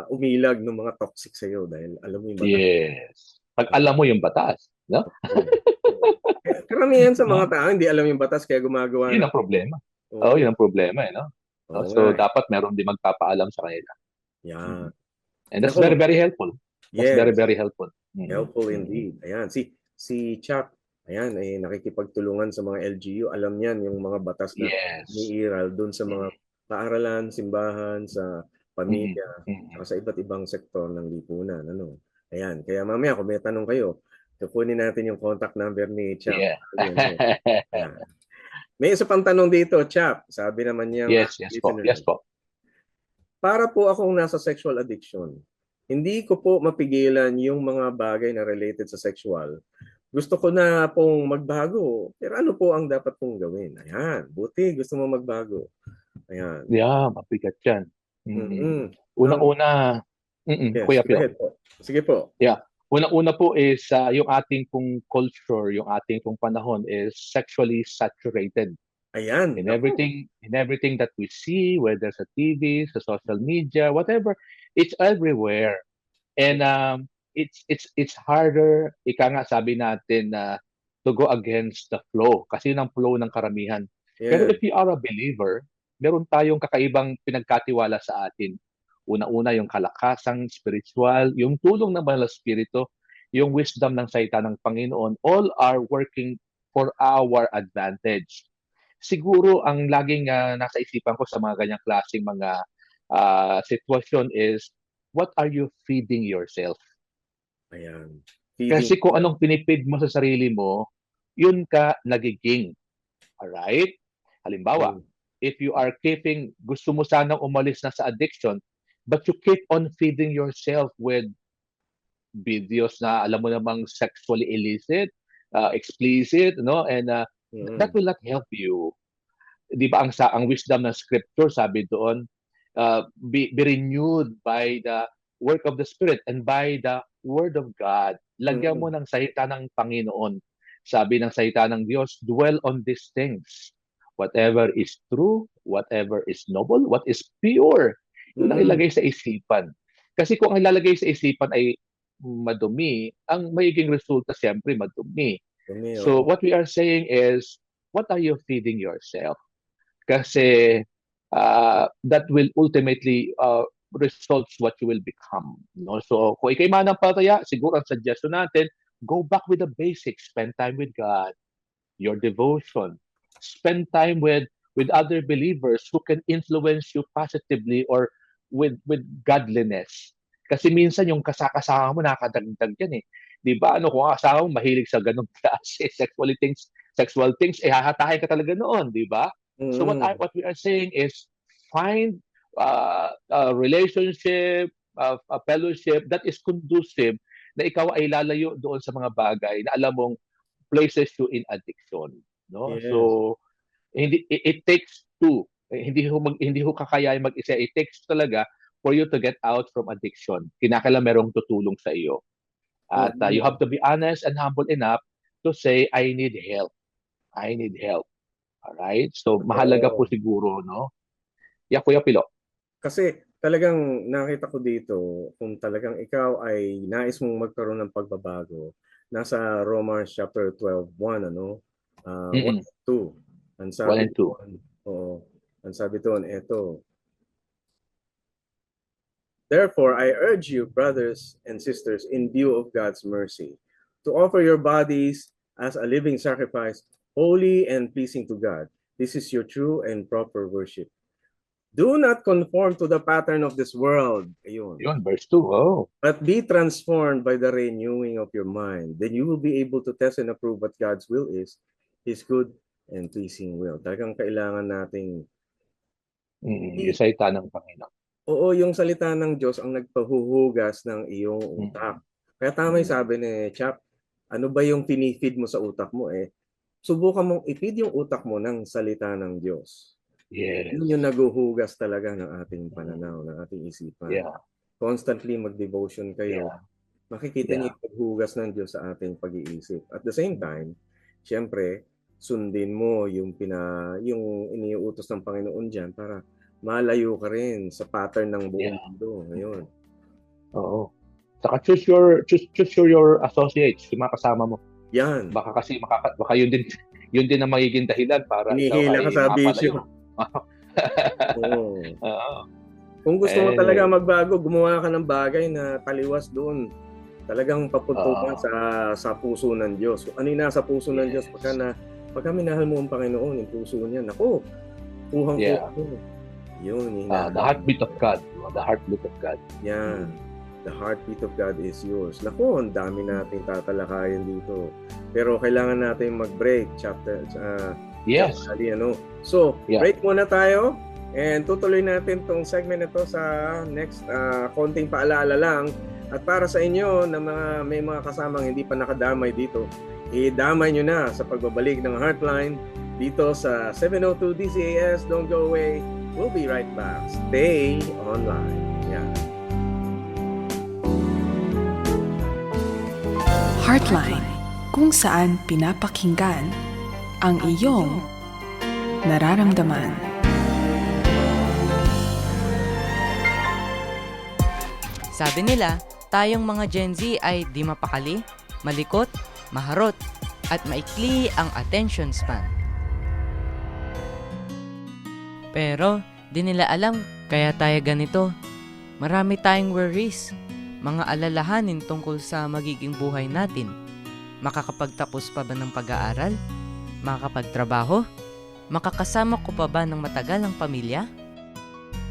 umilag ng mga toxic sa iyo dahil alam mo yung batas. Yes. Pag alam mo yung batas, no? Karamihan sa mga tao hindi alam yung batas kaya gumagawa. Yun ang problema. Yun ang problema, no? So dapat meron din magpapaalam sa kanila. Yeah. And that's very, very helpful. That's yes. very, very helpful. Helpful indeed. Ayan, si Chuck, ayan, nakikipagtulungan sa mga LGU. Alam niyan yung mga batas na niiral doon sa mga paaralan, simbahan, sa pamilya, sa iba't ibang sektor ng lipunan. Ayan, kaya mamaya kung may tanong kayo, kukunin natin yung contact number ni Chap. Yeah. May isa pang tanong dito, Chap. Sabi naman niya, yes po. Para po akong nasa sexual addiction, hindi ko po mapigilan yung mga bagay na related sa sexual. Gusto ko na pong magbago. Pero ano po ang dapat pong gawin? Ayan, buti gusto mo magbago. Ayan. Yeah, mabigat yan. Una-una, Kuya Pilo. Sige po. Yeah. Una-una po is yung ating pong culture, yung ating pong panahon is sexually saturated. Ayan. In everything that we see, whether sa TV, sa social media, whatever, it's everywhere. And it's harder, ika nga sabi natin to go against the flow kasi yun ang flow ng karamihan. Yeah. Pero if you are a believer, meron tayong kakaibang pinagkatiwala sa atin. Una-una yung kalakasang spiritual, yung tulong ng Banal na Espiritu, yung wisdom ng salita ng Panginoon, all are working for our advantage. Siguro ang laging nasa isipan ko sa mga ganyang klaseng mga sitwasyon is, what are you feeding yourself? Ayan. Kasi kung anong pinipid mo sa sarili mo, yun ka nagiging. Alright? Halimbawa, if you are gusto mo sanang umalis na sa addiction, but you keep on feeding yourself with videos na alam mo namang sexually illicit, explicit, no? And that will not help you. 'Di ba ang wisdom ng scripture sabi doon, be renewed by the work of the Spirit and by the word of God. Lagyan mo ng salita ng Panginoon. Sabi ng salita ng Diyos, dwell on these things. Whatever is true, whatever is noble, what is pure, yun ang ilagay sa isipan. Kasi kung ang ilalagay sa isipan ay madumi, ang magiging resulta siyempre madumi. So what we are saying is, what are you feeding yourself? Kasi that will ultimately results what you will become. No? So kung ikay mananampalataya, siguro ang suggestion natin, go back with the basics. Spend time with God, your devotion. Spend time with other believers who can influence you positively or with godliness. Kasi minsan yung kasama mo nakakadagdag yan eh. 'Di ba? Ano kung ang kasama mo mahilig sa ganung klase sexual things, hahatahin ka talaga noon, 'di ba? So what we are saying is find a relationship, a fellowship that is conducive na ikaw ay lalayo doon sa mga bagay na alam mong places you in addiction, no? Yes. So it takes two. Hindi ho kakayain mag-isa. It takes talaga for you to get out from addiction. Kinakailangan merong tutulong sa iyo. At you have to be honest and humble enough to say, I need help. I need help. Alright? So, mahalaga po siguro, no? Yeah, Kuya Pilo. Kasi talagang nakita ko dito, kung talagang ikaw ay nais mong magkaroon ng pagbabago, nasa Romans chapter 12:1, ano? 1 and 2. Ang sabi 1 and 2. doon, ang sabi doon, eto. Therefore, I urge you, brothers and sisters, in view of God's mercy, to offer your bodies as a living sacrifice, holy and pleasing to God. This is your true and proper worship. Do not conform to the pattern of this world. Ayun. Yun, verse 2. Oh. But be transformed by the renewing of your mind. Then you will be able to test and approve what God's will is, His good and pleasing will. Talagang kailangan nating yung salita ng Panginoon. Oo, yung salita ng Diyos ang nagpahuhugas ng iyong utak. Kaya tama yung sabi ni Chap, ano ba yung pinifeed mo sa utak mo subukan mong i-feed yung utak mo ng salita ng Diyos. Yes. Yun yung naguhugas talaga ng ating pananaw, ng ating isipan. Yeah. Constantly mag-devotion kayo. Yeah. Makikita niyo yung paghugas ng Diyos sa ating pag-iisip. At the same time, syempre, sundin mo yung iniuutos ng Panginoon diyan para malayo ka rin sa pattern ng buong mundo ngayon. Oo. Saka choose your associates, yung mga kasama mo. Yan. Baka kasi baka yun din ang magiging dahilan para hinihila ka sa bisyo. Oo. Kung gusto mo talaga magbago, gumawa ka ng bagay na taliwas doon. Talagang papuntungan sa puso ng Diyos. Ano yung nasa puso ng Diyos pagka minahal mo ang Panginoon, yung puso niya, naku, kuhang-kuhang. Yun, the heartbeat of God. The heartbeat of God. Yeah. The heartbeat of God is yours. Naku, ang dami nating tatalakayan dito. Pero kailangan natin mag-break chapter. Yes. So, break muna tayo. And tutuloy natin tong segment na to sa next konting paalala lang. At para sa inyo na may mga kasamang hindi pa nakadamay dito, idamay nyo na sa pagbabalik ng Heartline dito sa 702 DCAS. Don't go away. We'll be right back. Stay online. Yeah. Heartline, kung saan pinapakinggan ang iyong nararamdaman. Sabi nila, tayong mga Gen Z ay di mapakali, malikot, maharot, at maikli ang attention span. Pero, di nila alam, kaya tayo ganito. Marami tayong worries, mga alalahanin tungkol sa magiging buhay natin. Makakapagtapos pa ba ng pag-aaral? Makakapagtrabaho? Makakasama ko pa ba ng matagal ang pamilya?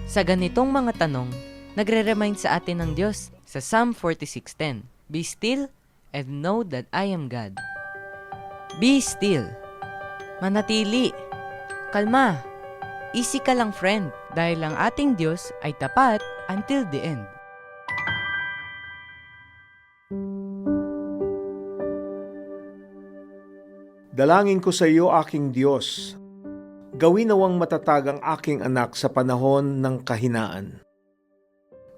Sa ganitong mga tanong, nagre-remind sa atin ng Diyos sa Psalm 46:10, Be still and know that I am God. Be still. manatili. Kalma. Easy ka lang, friend, dahil ang ating Diyos ay tapat until the end. Dalangin ko sa iyo, aking Diyos. Gawin nawang matatag ang aking anak sa panahon ng kahinaan.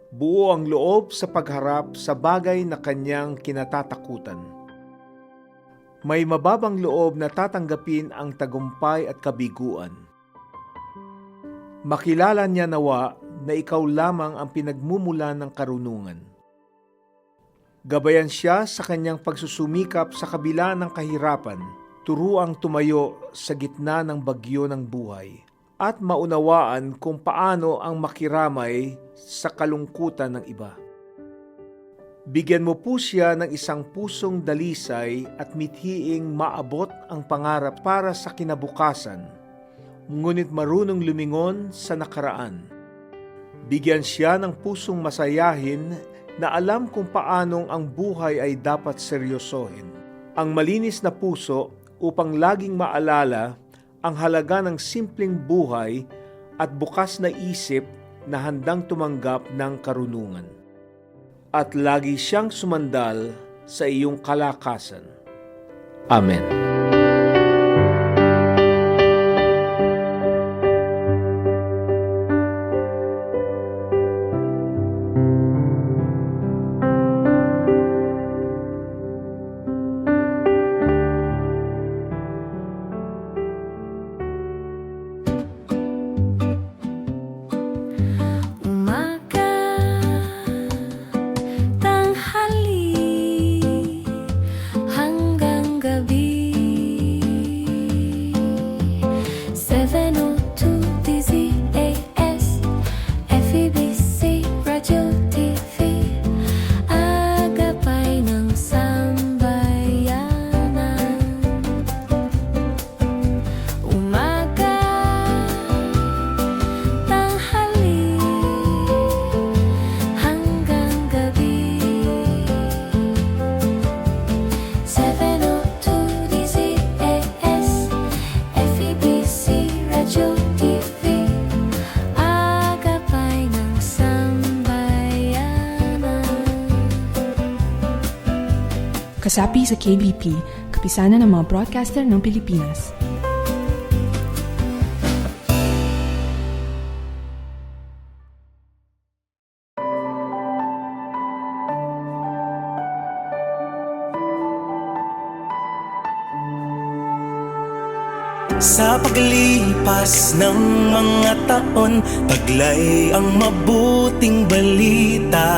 Buo ang loob sa pagharap sa bagay na kanyang kinatatakutan. May mababang loob na tatanggapin ang tagumpay at kabiguan. Makilala niya nawa na ikaw lamang ang pinagmumulan ng karunungan. Gabayan siya sa kanyang pagsusumikap sa kabila ng kahirapan, turuang tumayo sa gitna ng bagyo ng buhay, at maunawaan kung paano ang makiramay sa kalungkutan ng iba. Bigyan mo po siya ng isang pusong dalisay at mithiing maabot ang pangarap para sa kinabukasan, ngunit marunong lumingon sa nakaraan. Bigyan siya ng pusong masayahin na alam kung paanong ang buhay ay dapat seryosohin. Ang malinis na puso upang laging maalala ang halaga ng simpleng buhay at bukas na isip na handang tumanggap ng karunungan. At lagi siyang sumandal sa iyong kalakasan. Amen. Kasapi sa KBP, kapisanan ng mga broadcaster ng Pilipinas. Sa paglipas ng mga taon, taglay ang mabuting balita.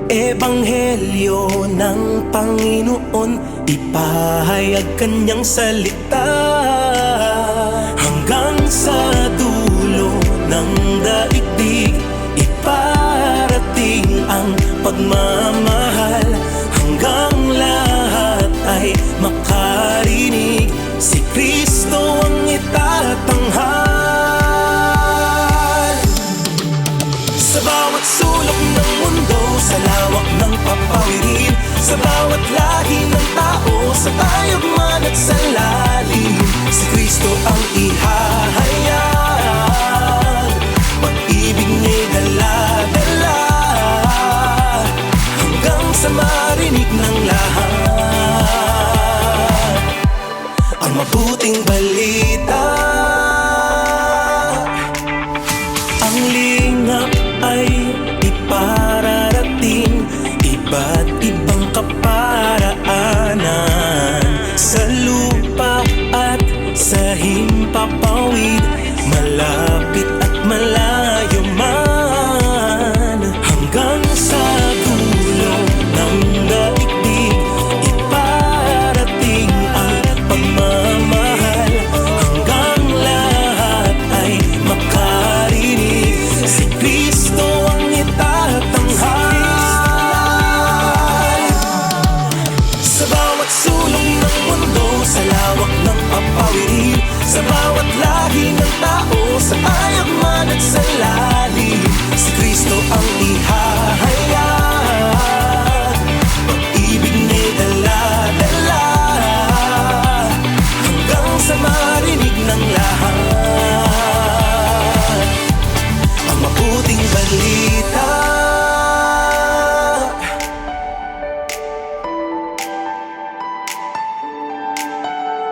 Ebanghelyo ng Panginoon, ipahayag kanyang salita. Hanggang sa dulo ng daigdig, iparating ang pagmamahal. Hanggang lahat ay makarinig, si Kristo ang itatanghal. Sa bawat sulok ng mundo, sa lawak ng papawirin, sa bawat lahi ng tao, sa tayog man at sa lalim, si Kristo ang ihahayag. Pag-ibig niya'y dala-dala, hanggang sa marinig ng lahat ang mabuting balita. Ang lingap ay ipararating, iba't ibang kaparaanan, sa lupa at sa himpapawid, malapit at malayo man. Hanggang sa dulo ng daigdig, iparating ang pagmamahal. Hanggang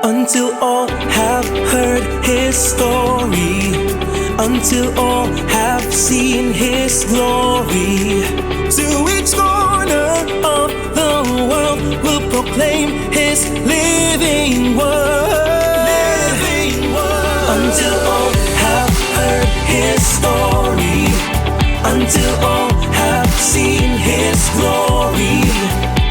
until all have heard his story, until all have seen his glory. To each corner of the world will proclaim his living word, until all have heard his story, until all have seen his glory.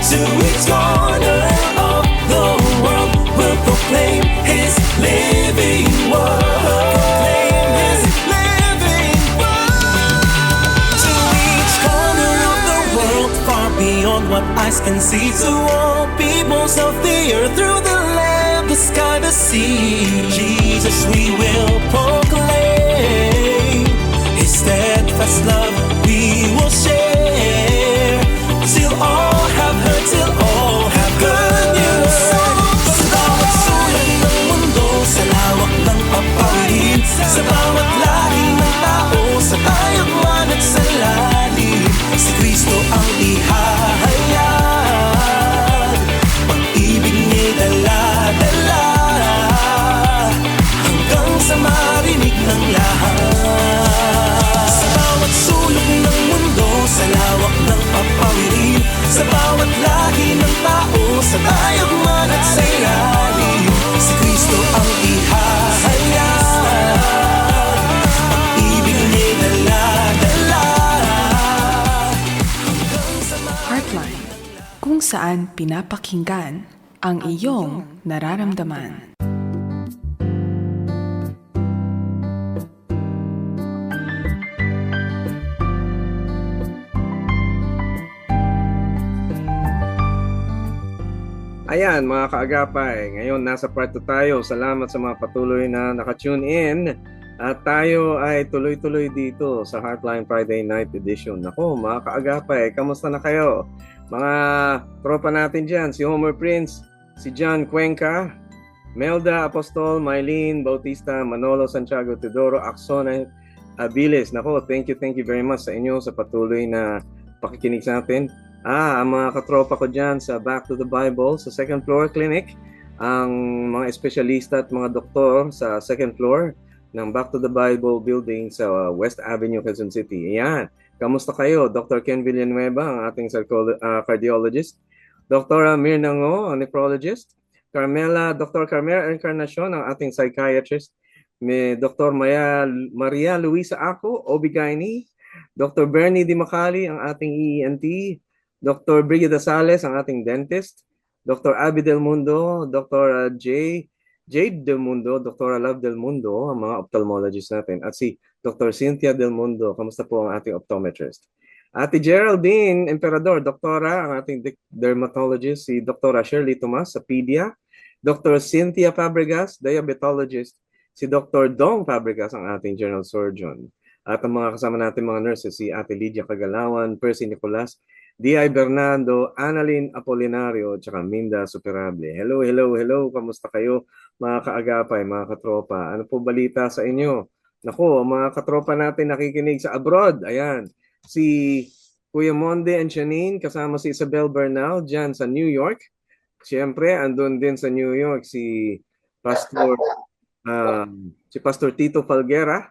To each corner of the world will proclaim his living word, proclaim his living word. To each corner of the world, far beyond what eyes can see, to all peoples of the earth, through the land, the sky, the sea, Jesus we will proclaim. His steadfast love we will share, till all have heard, till all have good news. Sa bawat sulok ng mundo, sa lawak ng papawirin, sa bawat lahi ng tao, sa tayong man at sa lalim, si Kristo ang ihahayag, pag-ibig niya'y dala-dala, hanggang sa marinig ng lahat. Sa bawat sulok ng mundo, sa lawak ng papawirin, sa bawat lahi ng tao, sa tayong man at sa lalim, si Kristo ang ihahayag, pag-ibig niya'y dala-dala, hanggang sa Heartline, kung saan pinapakinggan ang iyong nararamdaman. Ayan mga kaagapay, ngayon nasa part 2 tayo. Salamat sa mga patuloy na nakatune in. At tayo ay tuloy-tuloy dito sa Heartline Friday Night Edition. Nako mga kaagapay, kamusta na kayo? Mga tropa natin dyan, si Homer Prince, si John Cuenca, Melda Apostol, Mylene Bautista, Manolo Santiago Teodoro, Axona Abiles. Nako, thank you very much sa inyo sa patuloy na pakikinig sa atin. Ang mga katropa ko dyan sa Back to the Bible sa second floor clinic, ang mga espesyalista at mga doktor sa second floor ng Back to the Bible building sa West Avenue, Quezon City. Ayan, kamusta kayo? Dr. Ken Villanueva, ang ating cardiologist. Dr. Mirna Ngo, ang nephrologist. Dr. Carmela Encarnacion, ang ating psychiatrist. May Dr. Maria Luisa Ako, OB-GYN. Dr. Bernie Di Macali, ang ating ENT. Dr. Brigida Sales, ang ating dentist. Dr. Abby Del Mundo, Dr. Jade Del Mundo, Dr. Love Del Mundo, ang mga ophthalmologist natin. At si Dr. Cynthia Del Mundo, kamusta po ang ating optometrist. Ate Geraldine Emperador, doktora, ang ating dermatologist. Si Dr. Shirley Tomas sa Pedia. Dr. Cynthia Fabregas, diabetologist. Si Dr. Dong Fabregas, ang ating general surgeon. At ang mga kasama natin mga nurses, si Ate Lydia Kagalawan, Percy Nicolas, D.I. Bernardo, Annalyn Apolinario, at Minda Superable. Hello. Kamusta kayo mga kaagapay, mga katropa? Ano po balita sa inyo? Naku, mga katropa natin nakikinig sa abroad. Ayan, si Kuya Monde and Janine, kasama si Isabel Bernal dyan sa New York. Siyempre, andun din sa New York si Pastor Tito Falguera.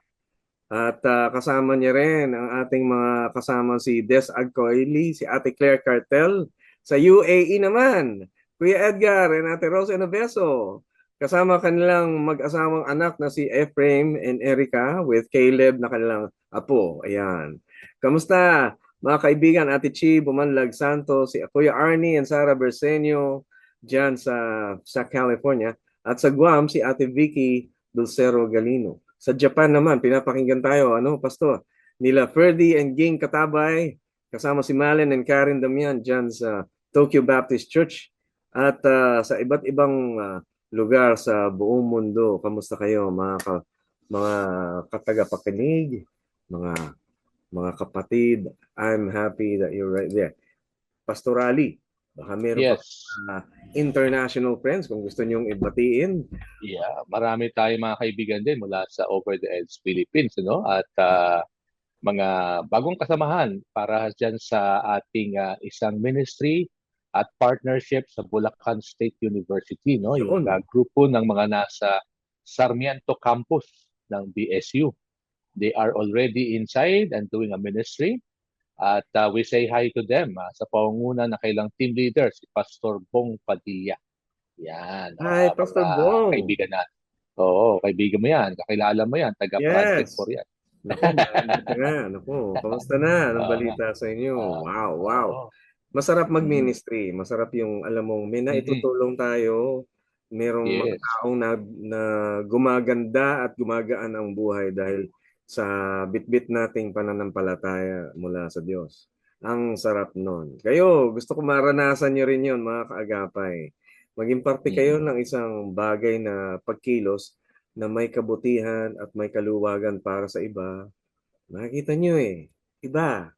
At kasama niya rin ang ating mga kasama si Des Agcoili, si Ate Claire Cartel. Sa UAE naman, Kuya Edgar and Ate Rose Enoveso. Kasama kanilang mag-asawang anak na si Ephraim and Erica with Caleb na kanilang apo. Ayan. Kamusta mga kaibigan? Ate Chi Bumanlag Santos, si Kuya Arnie and Sarah Bersenio dyan sa California. At sa Guam, si Ate Vicky Dulcero Galino. Sa Japan naman, pinapakinggan tayo, Pastor? Nila Ferdy and Ging Katabay, kasama si Malen and Karen Damian dyan sa Tokyo Baptist Church. At sa iba't ibang lugar sa buong mundo. Kamusta kayo, mga katagapakinig, mga kapatid? I'm happy that you're right there. Pastor Ali, baka meron pa international friends kung gusto niyong ibatiin. Yeah, marami tayong mga kaibigan din mula sa Over the Edge Philippines, at mga bagong kasamahan para dyan sa ating isang ministry at partnership sa Bulacan State University, no? Yung Yun. grupo ng mga nasa Sarmiento campus ng BSU. They are already inside and doing a ministry. At we say hi to them sa pangunguna ng kailang team leader, si Pastor Bong Padilla. Yan. Hi, Pastor Bong. Kaibigan natin. Oo, kaibigan mo yan. Kakilala mo yan. Taga-project Yes. for yan. Naku, kamusta na? Anong balita sa inyo? Wow. Oo. Masarap mag-ministry. Masarap yung, alam mo, may naitutulong tayo. Merong mga taong na gumaganda at gumagaan ang buhay dahil sa bitbit nating pananampalataya mula sa Diyos. Ang sarap nun. Kayo, gusto ko maranasan nyo rin yun, mga kaagapay. Maging parte kayo ng isang bagay na pagkilos na may kabutihan at may kaluwagan para sa iba. Makikita nyo iba.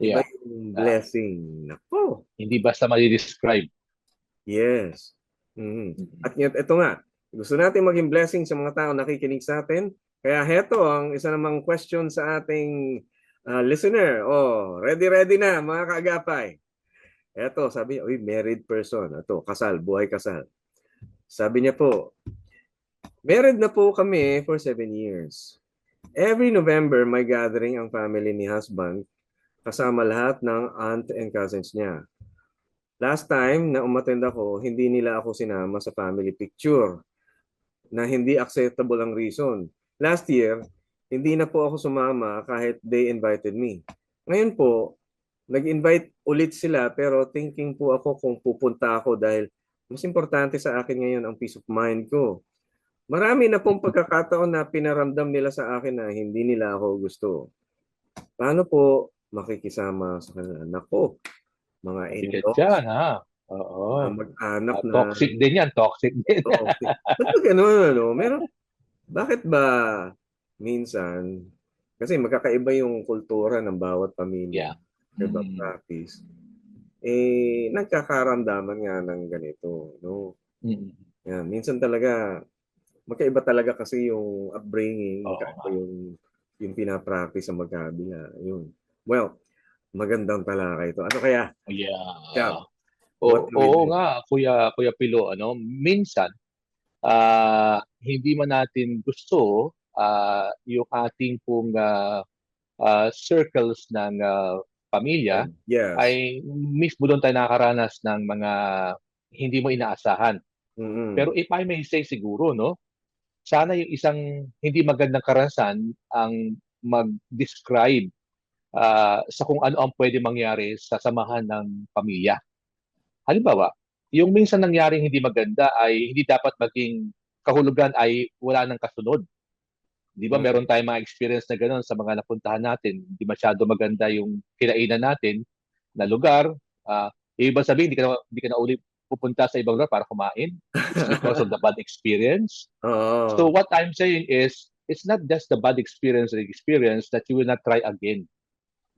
Iba yung blessing. Nako. Hindi basta ma-describe. Yes. At ito nga, gusto natin maging blessing sa mga tao nakikinig sa atin. Kaya heto ang isa namang question sa ating listener. Ready na mga kaagapay. Eto, sabi niya, married person. Ito, kasal, buhay kasal. Sabi niya po, married na po kami for 7 years. Every November, may gathering ang family ni husband kasama lahat ng aunt and cousins niya. Last time na umattend ako, hindi nila ako sinama sa family picture na hindi acceptable ang reason. Last year, hindi na po ako sumama kahit they invited me. Ngayon po, nag-invite ulit sila pero thinking po ako kung pupunta ako dahil mas importante sa akin ngayon ang peace of mind ko. Marami na pong pagkakataon na pinaramdam nila sa akin na hindi nila ako gusto. Paano po makikisama sa kanila? Nako, mga in-laws. Yan, ha? Oo. Mag-anak na. Toxic din yan. Toxic din. Ba't gano'n, ano? Bakit ba minsan, kasi magkakaiba yung kultura ng bawat pamilya, diba, practice, nagkakaramdaman nga ng ganito, no? Yan, minsan talaga, magkaiba talaga kasi yung upbringing, magkaiba yung pinapractice sa magkabila. Yun. Well, magandang talaka ito. Ano kaya? Yeah. Oo nga, Kuya Pilo, minsan, hindi man natin gusto yung ating pong circles ng pamilya, ay mismo doon tayo nakakaranas ng mga hindi mo inaasahan. Pero if I may say siguro, no, sana yung isang hindi magandang karanasan ang mag-describe sa kung ano ang pwede mangyari sa samahan ng pamilya. Halimbawa, yung minsan nangyaring hindi maganda ay hindi dapat maging kahulugan ay wala nang kasunod. Di ba meron tayong mga experience na gano'n sa mga napuntahan natin. Hindi masyado maganda yung kinainan natin na lugar. Ibig sabihin, hindi ka na uli pupunta sa ibang lugar para kumain. It's because of the bad experience. So what I'm saying is, it's not just the bad experience that you will not try again.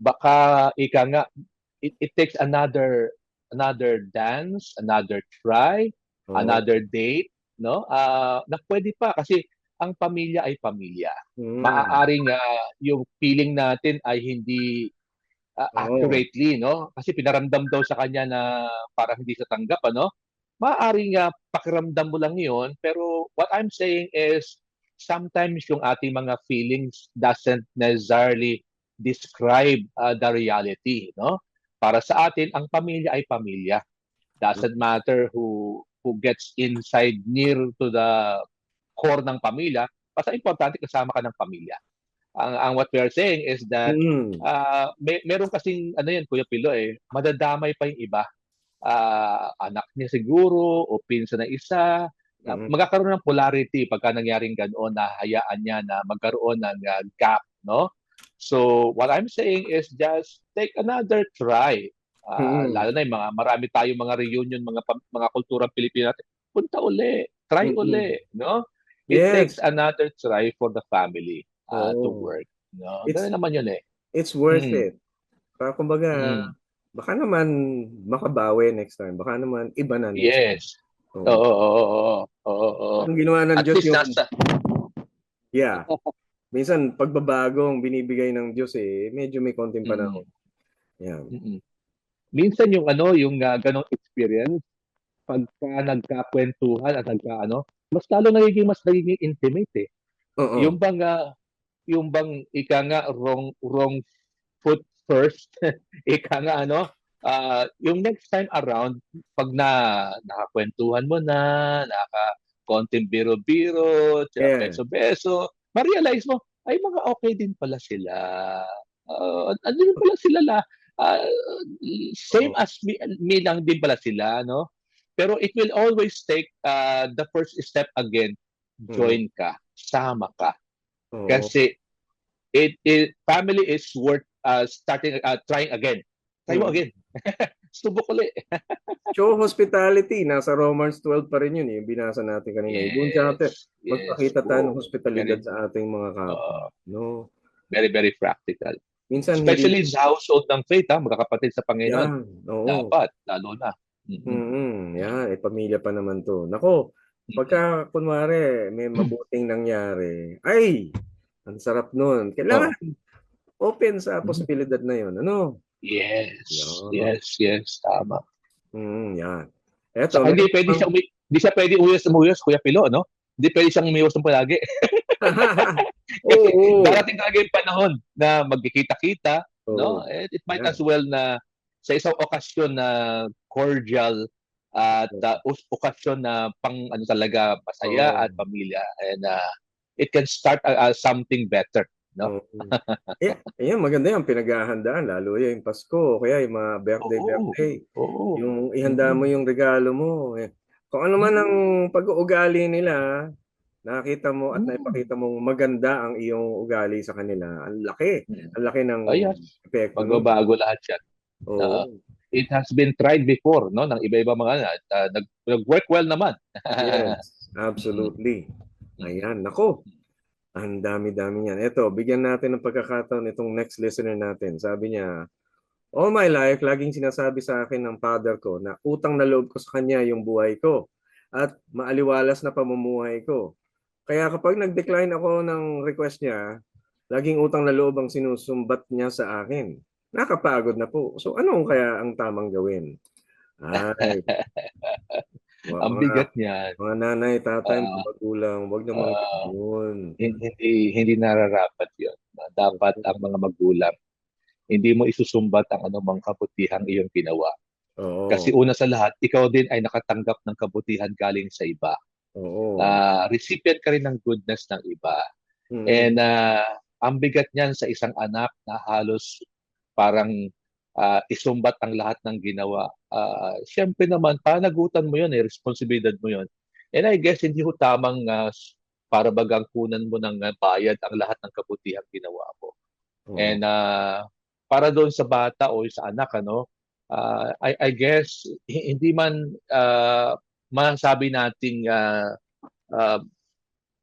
Baka it takes another dance, another try, another date, no? Na pwede pa kasi ang pamilya ay pamilya. Maaaring yung feeling natin ay hindi accurately, no? Kasi pinaramdam daw sa kanya na parang hindi sa tanggap, ano? Maaaring pakiramdam mo lang 'yon, pero what I'm saying is sometimes yung ating mga feelings doesn't necessarily describe the reality, no? Para sa atin, ang pamilya ay pamilya. Doesn't matter who gets inside near to the core ng pamilya, basta importante kasama ka ng pamilya. Ang what we are saying is that meron kasing Kuya Pilo, madadamay pa yung iba. Anak niya siguro o pinsan na isa. Magkakaroon ng polarity pagka nangyaring ganoon na hayaan niya na magkaroon ng gap, no? So, what I'm saying is just take another try. Lalo na yung marami tayong mga reunion, mga kulturang Pilipino natin. Punta uli, try uli, no? It takes another try for the family to work. No? Ganun naman yun It's worth it. Kumbaga, baka naman makabawi next time. Baka naman iba na next time. Yes. Oo. Ang ginawa ng At Diyos least Yeah. Minsan, pagbabagong binibigay ng Diyos medyo may konting panahon. Yeah. minsan yung yung ganong experience, pagka nagkakwentuhan at mas lalo nagiging intimate eh. Oo. Yung bang yung bang ika nga wrong foot first, ika nga yung next time around, pag nakakwentuhan mo na, konting biro-biro, tsaka Yeah. beso-beso, ma-realize mo, ay mga okay din pala sila. Ano din pala sila ah, same Oo. as me lang din pala sila, no? Pero it will always take the first step again, Mm. join ka, sama ka. Oo. Kasi family is worth trying again. Try mo Mm. again. Subok ulit. Show hospitality. Nasa Romans 12 pa rin yun eh. Yung binasa natin kanina. Doon sa atin, Yes. Yes. magpakita tayo ng Oh, hospitalidad very, sa ating mga kapwa. uh, No? very, very practical. Minsan hindi. Especially sa household ng faith, magkakapatid sa Panginoon. Yan. Oo. Dapat, lalo na. Mhm. Yan. Pamilya pa naman to. Nako, pagka kunwari may mabuting nangyari, ay, ang sarap nun. Kailangan Oh. open sa posibilidad na yun. Ano? Yes. Yan. Yes. Tama. Yan. Eto, Saka hindi siya pwede umiwas, Kuya Pilo, no? Hindi pwede siyang umiwas ng palagi. Oo. Darating talaga yung panahon na magkikita-kita, no? Oo. It might Yeah. as well na sa isang okasyon na cordial at okasyon na pang talaga masaya Oo. at pamilya, and it can start something better, no? Oo. Ayan, maganda yan, pinaghahandaan, lalo yung Pasko, kaya yung mga birthday. Oo. Yung ihanda mo yung regalo mo. Kung ano man ang pag-uugali nila, nakita mo at naipakita mong maganda ang iyong ugali sa kanila. Ang laki. Ang laki ng Yes. epekto nun. Magbabago lahat yan. Oo. It has been tried before, no? Ng iba-iba mga nag-work well naman. Yes, absolutely. Ayan, nako. Ang dami-dami niyan. Ito, bigyan natin ng pagkakataon itong next listener natin. Sabi niya, all my life, laging sinasabi sa akin ng father ko na utang na loob ko sa kanya yung buhay ko at maaliwalas na pamumuhay ko. Kaya kapag nag-decline ako ng request niya, laging utang na loob ang sinusumbat niya sa akin. Nakapagod na po. So anong kaya ang tamang gawin? Ay, Ang bigat niyan. mga nanay, tatay, mga magulang, wag naman yun. Hindi nararapat 'yon. Dapat ang mga magulang hindi mo isusumbat ang anumang kabutihang iyong ginawa. Oo. Kasi una sa lahat, ikaw din ay nakatanggap ng kabutihan galing sa iba. Oo. Recipient ka rin ng goodness ng iba. Mm. And ang bigat niyan sa isang anak na halos parang isumbat ang lahat ng ginawa. Siyempre naman, panagutan mo yun, responsibilidad mo yun. And I guess hindi ho tamang para bagang kunan mo ng bayad ang lahat ng kabutihang ginawa mo. Oo. And para doon sa bata o sa anak, I guess hindi man masabi nating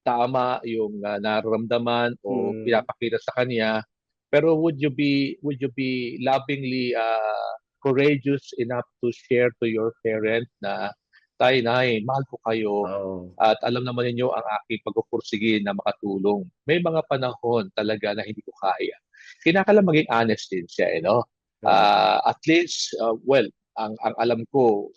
tama yung nararamdaman o pinapakita sa kanya, pero would you be lovingly courageous enough to share to your parent na tay, nay, mahal ko kayo at alam naman ninyo ang aking pagpupursige na makatulong. May mga panahon talaga na hindi ko kaya. Kinakailangan maging honest din siya, at least, ang alam ko,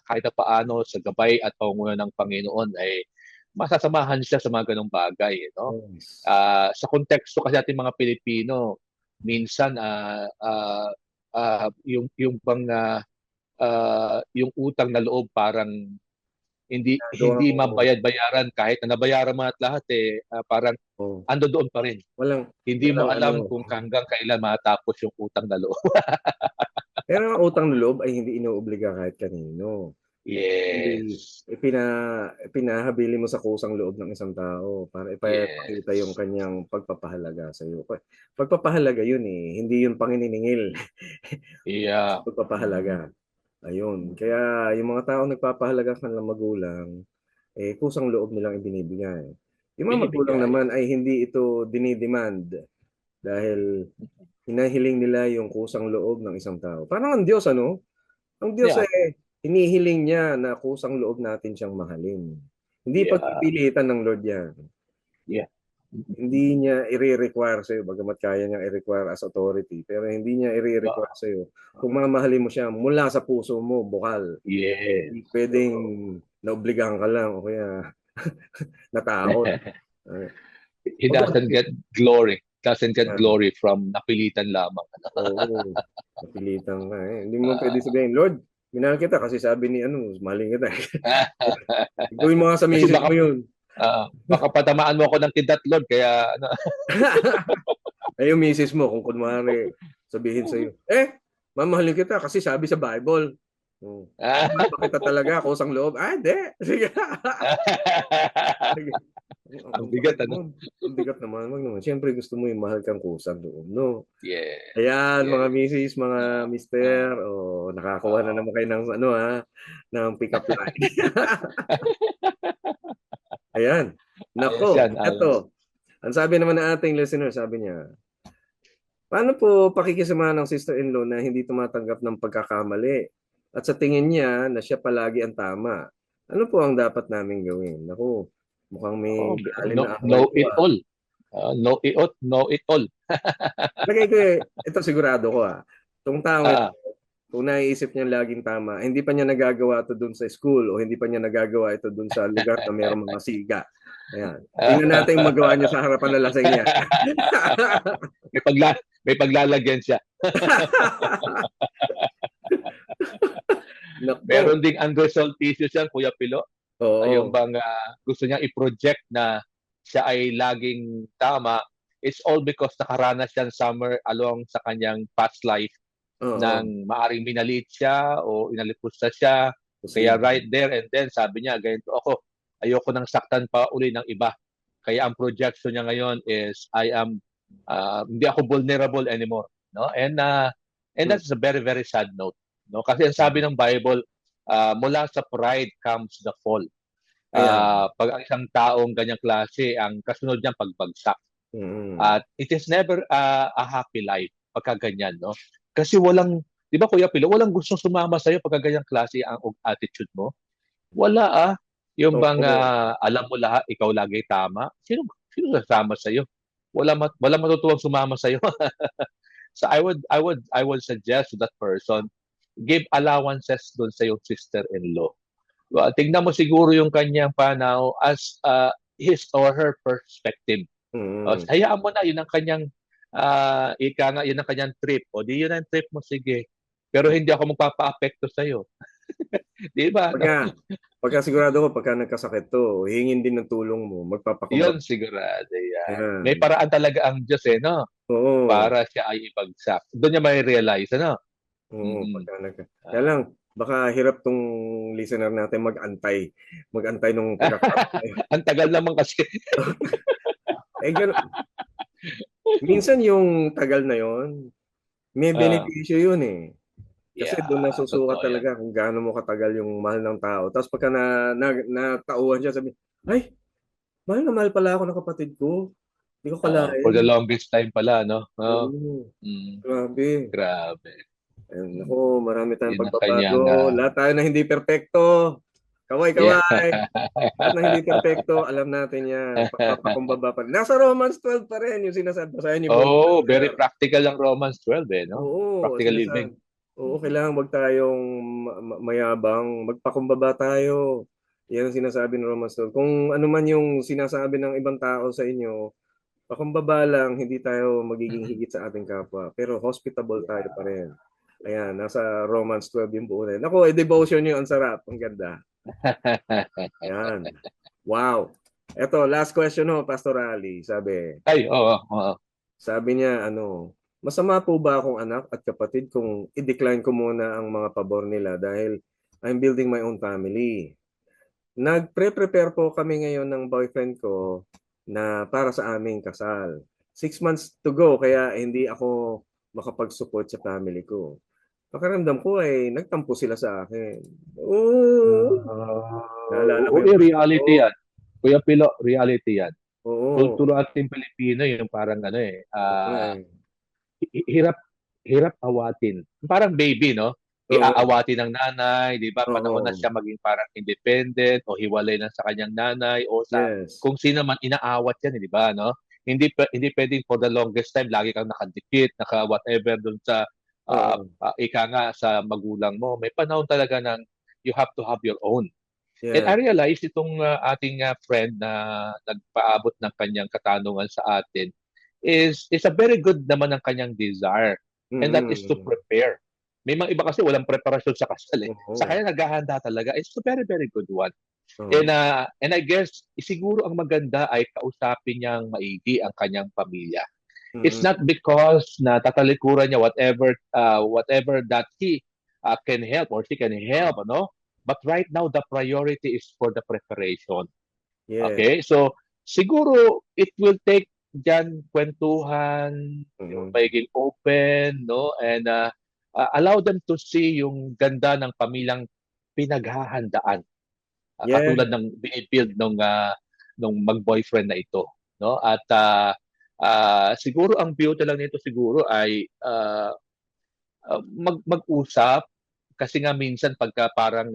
kahit na paano sa gabay at pangunguna ng Panginoon ay masasamahan siya sa mga ganong bagay, Yes. sa konteksto kasi ating mga Pilipino, minsan yung bang yung utang na loob parang hindi mabayad-bayaran kahit na nabayaran mo at lahat parang ando doon pa rin. Hindi mo alam kung hanggang kailan matapos yung utang na loob. Pero ang utang na loob ay hindi inuobliga kahit kanino. Yes. Pinahabili mo sa kusang loob ng isang tao para ipakita yung kanyang pagpapahalaga sa iyo. Pagpapahalaga yun hindi yun pangininingil. Yeah. Pagpapahalaga. Ayun. Kaya yung mga tao nagpapahalaga sa kanilang magulang, kusang loob nilang ibinibigay. Yung mga magulang naman ay hindi ito dinidemand dahil hinahiling nila yung kusang loob ng isang tao. Parang ang Diyos, ano? Ang Diyos hinihiling niya na kusang loob natin siyang mahalin. Hindi pagpipilitan ng Lord yan. Yeah. hindi niya i-require sa'yo, bagamat kaya niyang i-require as authority, pero hindi niya i-require sa'yo. Kung mamahalin mo siya mula sa puso mo, bukal. Yes. Hindi pwedeng naobligahan ka lang o kaya natakot. He doesn't get glory. Doesn't get Yeah. glory from napilitan lamang. Oo, napilitan ka eh. Hindi mo pwede sabihin, Lord, minahal kita kasi sabi ni mahalin kita. Gawin mo nga sa Kasi misis mo yun. baka patamaan mo ako ng kidlat, Lord, kaya ano. Ay, yung misis mo, kung kunwari, sabihin sa'yo, mamahalin kita kasi sabi sa Bible. Bakit talaga, kusang loob? Hindi. Sige. Ang bigat, ano? Ang bigat naman. Wag naman. Siyempre, gusto mo yung mahal kang kusang loob, no? Yeah. Ayan, Yeah. mga misis, mga mister, nakakuha na naman kayo ng, ng pick-up line. Ayan. Nako, Ayos yan, eto. Ang sabi naman ng ating listener, sabi niya, paano po pakikisama ng sister-in-law na hindi tumatanggap ng pagkakamali? At sa tingin niya na siya palagi ang tama. Ano po ang dapat namin gawin? Naku, mukhang may alin na ako. Know it all. Know it all. Lagay ko ito sigurado ko Itong tao kung naiisip niya laging tama, hindi pa niya nagagawa ito dun sa school o hindi pa niya nagagawa ito dun sa lugar na mayroong mga siga. Ayan. Tingnan natin yung magawa niya sa harapan ng lasing niya. may paglalagyan siya. Meron ding unresolved issues yan, Kuya Pilo. Yung bang gusto niyang i-project na siya ay laging tama, it's all because nakaranas yan somewhere along sa kanyang past life nang maaring minaliit siya o inalipusta siya. Kaya right there and then sabi niya, ganito ako, ayoko nang saktan pa uli ng iba. Kaya ang projection niya ngayon is hindi ako vulnerable anymore, no? And that's a very very sad note, no? Kasi ang sabi ng Bible, mula sa pride comes the fall. Pag ang isang taong ganyang klase, ang kasunod niyang pagbagsak. At it is never a happy life pagka ganyan, no? Kasi di ba Kuya Pilo, walang gustong sumama sa'yo pagka ganyang klase ang attitude mo. Wala Yung bang alam mo lahat, ikaw lagi tama. Sino sasama sa'yo? Wala matutuwang sumama sa'yo. So I would suggest to that person, give allowances doon sa iyong sister-in-law. Tignan mo siguro yung kanyang panaw as his or her perspective. Hayaan mo na, yun ang kanyang yun ang kanyang trip. O di yun ang trip mo, sige. Pero hindi ako magpapa-apekto sa'yo. Di ba? Pagka sigurado ko, pagka nagkasakit to, hingin din ng tulong mo, magpapakumbaba. Yun sigurado yan. May paraan talaga ang Diyos no? Oo. Para siya ay ibagsak. Doon niya may realize, ano? Oo, kaya lang, baka hirap tong listener natin mag-antay nung Ang tagal naman kasi. Minsan yung tagal na yon, may benepisyo yun Kasi doon nasusukat talaga kung gaano mo katagal yung mahal ng tao. Tapos pagka natauhan siya, sabi, ay, mahal na mahal pala ako ng kapatid ko. Hindi ko kalahin. For the longest time pala, no? Grabe. Ayun, naku, marami tayong pagbabago. Lahat tayo na hindi perpekto. Kaway. Lahat na hindi perpekto, alam natin yan. Pagpapakumbaba pa rin. Nasa Romans 12 pa rin yung sinasabi sa inyo. Very practical ang Romans 12, no? Practical living. Oo, kailangan wag tayong mayabang. Magpakumbaba tayo. Yan ang sinasabi ng Romans 12. Kung ano man yung sinasabi ng ibang tao sa inyo, pakumbaba lang, hindi tayo magiging higit sa ating kapwa. Pero hospitable tayo pa rin. Ayan, nasa Romans 12 yung buo na yun. Ako, devotion yun. Ang sarap. Ang ganda. Ayan. Wow. Eto, last question Pastor Ali. Sabi. Sabi niya, masama po ba akong anak at kapatid kung i-decline ko muna ang mga pabor nila dahil I'm building my own family? Nagpre-prepare po kami ngayon ng boyfriend ko na para sa aming kasal. 6 months to go kaya hindi ako makapag-support sa family ko. Pakiramdam ko ay nagtampo sila sa akin. Reality yan. Kuya Pilo, reality yan. Kultura ating Pilipino, yung parang hirap awatin. Parang baby, no? iaawati ng nanay, 'di ba? Panahon na Oo. siya maging parang independent o hiwalay na sa kanyang nanay o sa Yes. kung sino man inaawat 'yan, 'di ba, no? Hindi puwedeng for the longest time lagi kang nakadikit, naka-whatever dun sa, Oo. ika nga sa magulang mo. May panahon talaga ng you have to have your own. And Yes. I realized itong, ating, friend na nagpaabot ng kanyang katanungan sa atin is a very good naman ang kanyang desire, and that is to Mm. prepare. May mga iba kasi walang preparasyon sa kasal, eh. Sa Oo. kanya naghahanda talaga. It's a very, very good one. Oo. And I guess siguro ang maganda ay kausapin niyang maigi ang kanyang pamilya. It's Mm. not because na tatalikuran niya whatever that he, can help or she can help, ano? But right now, the priority is for the preparation. Yes. Okay? So, siguro it will take diyan kwentuhan, yung Mm. pagiging open, no? And allow them to see yung ganda ng pamilyang pinaghahandaan. Yes. Katulad ng bini-build nung mag-boyfriend na ito, no? At siguro ang beauty lang nito siguro ay mag-usap kasi nga minsan pagka parang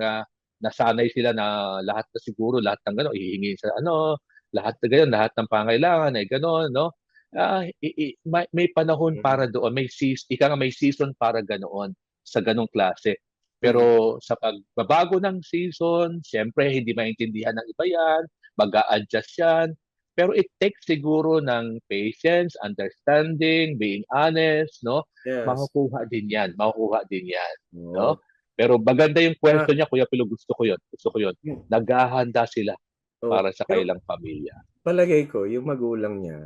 nasanay sila na lahat ng gano'n hihingi sa ano, lahat ng gano'n, lahat ng pangailangan ay gano'n, no? May panahon Mm. para doon, may season para ganoon sa ganong klase. Mm. Pero sa pagbabago ng season, siyempre hindi maintindihan ng iba 'yan, mag-a-adjust 'yan. Pero it takes siguro ng patience, understanding, being honest, no? Yes. Makukuha din 'yan, no? Oo. Pero maganda yung Ah, question niya, Kuya Pilo, gusto ko 'yun. hmm. Naghahanda sila Oo. para sa Pero kanilang pamilya. palagay ko yung magulang niya,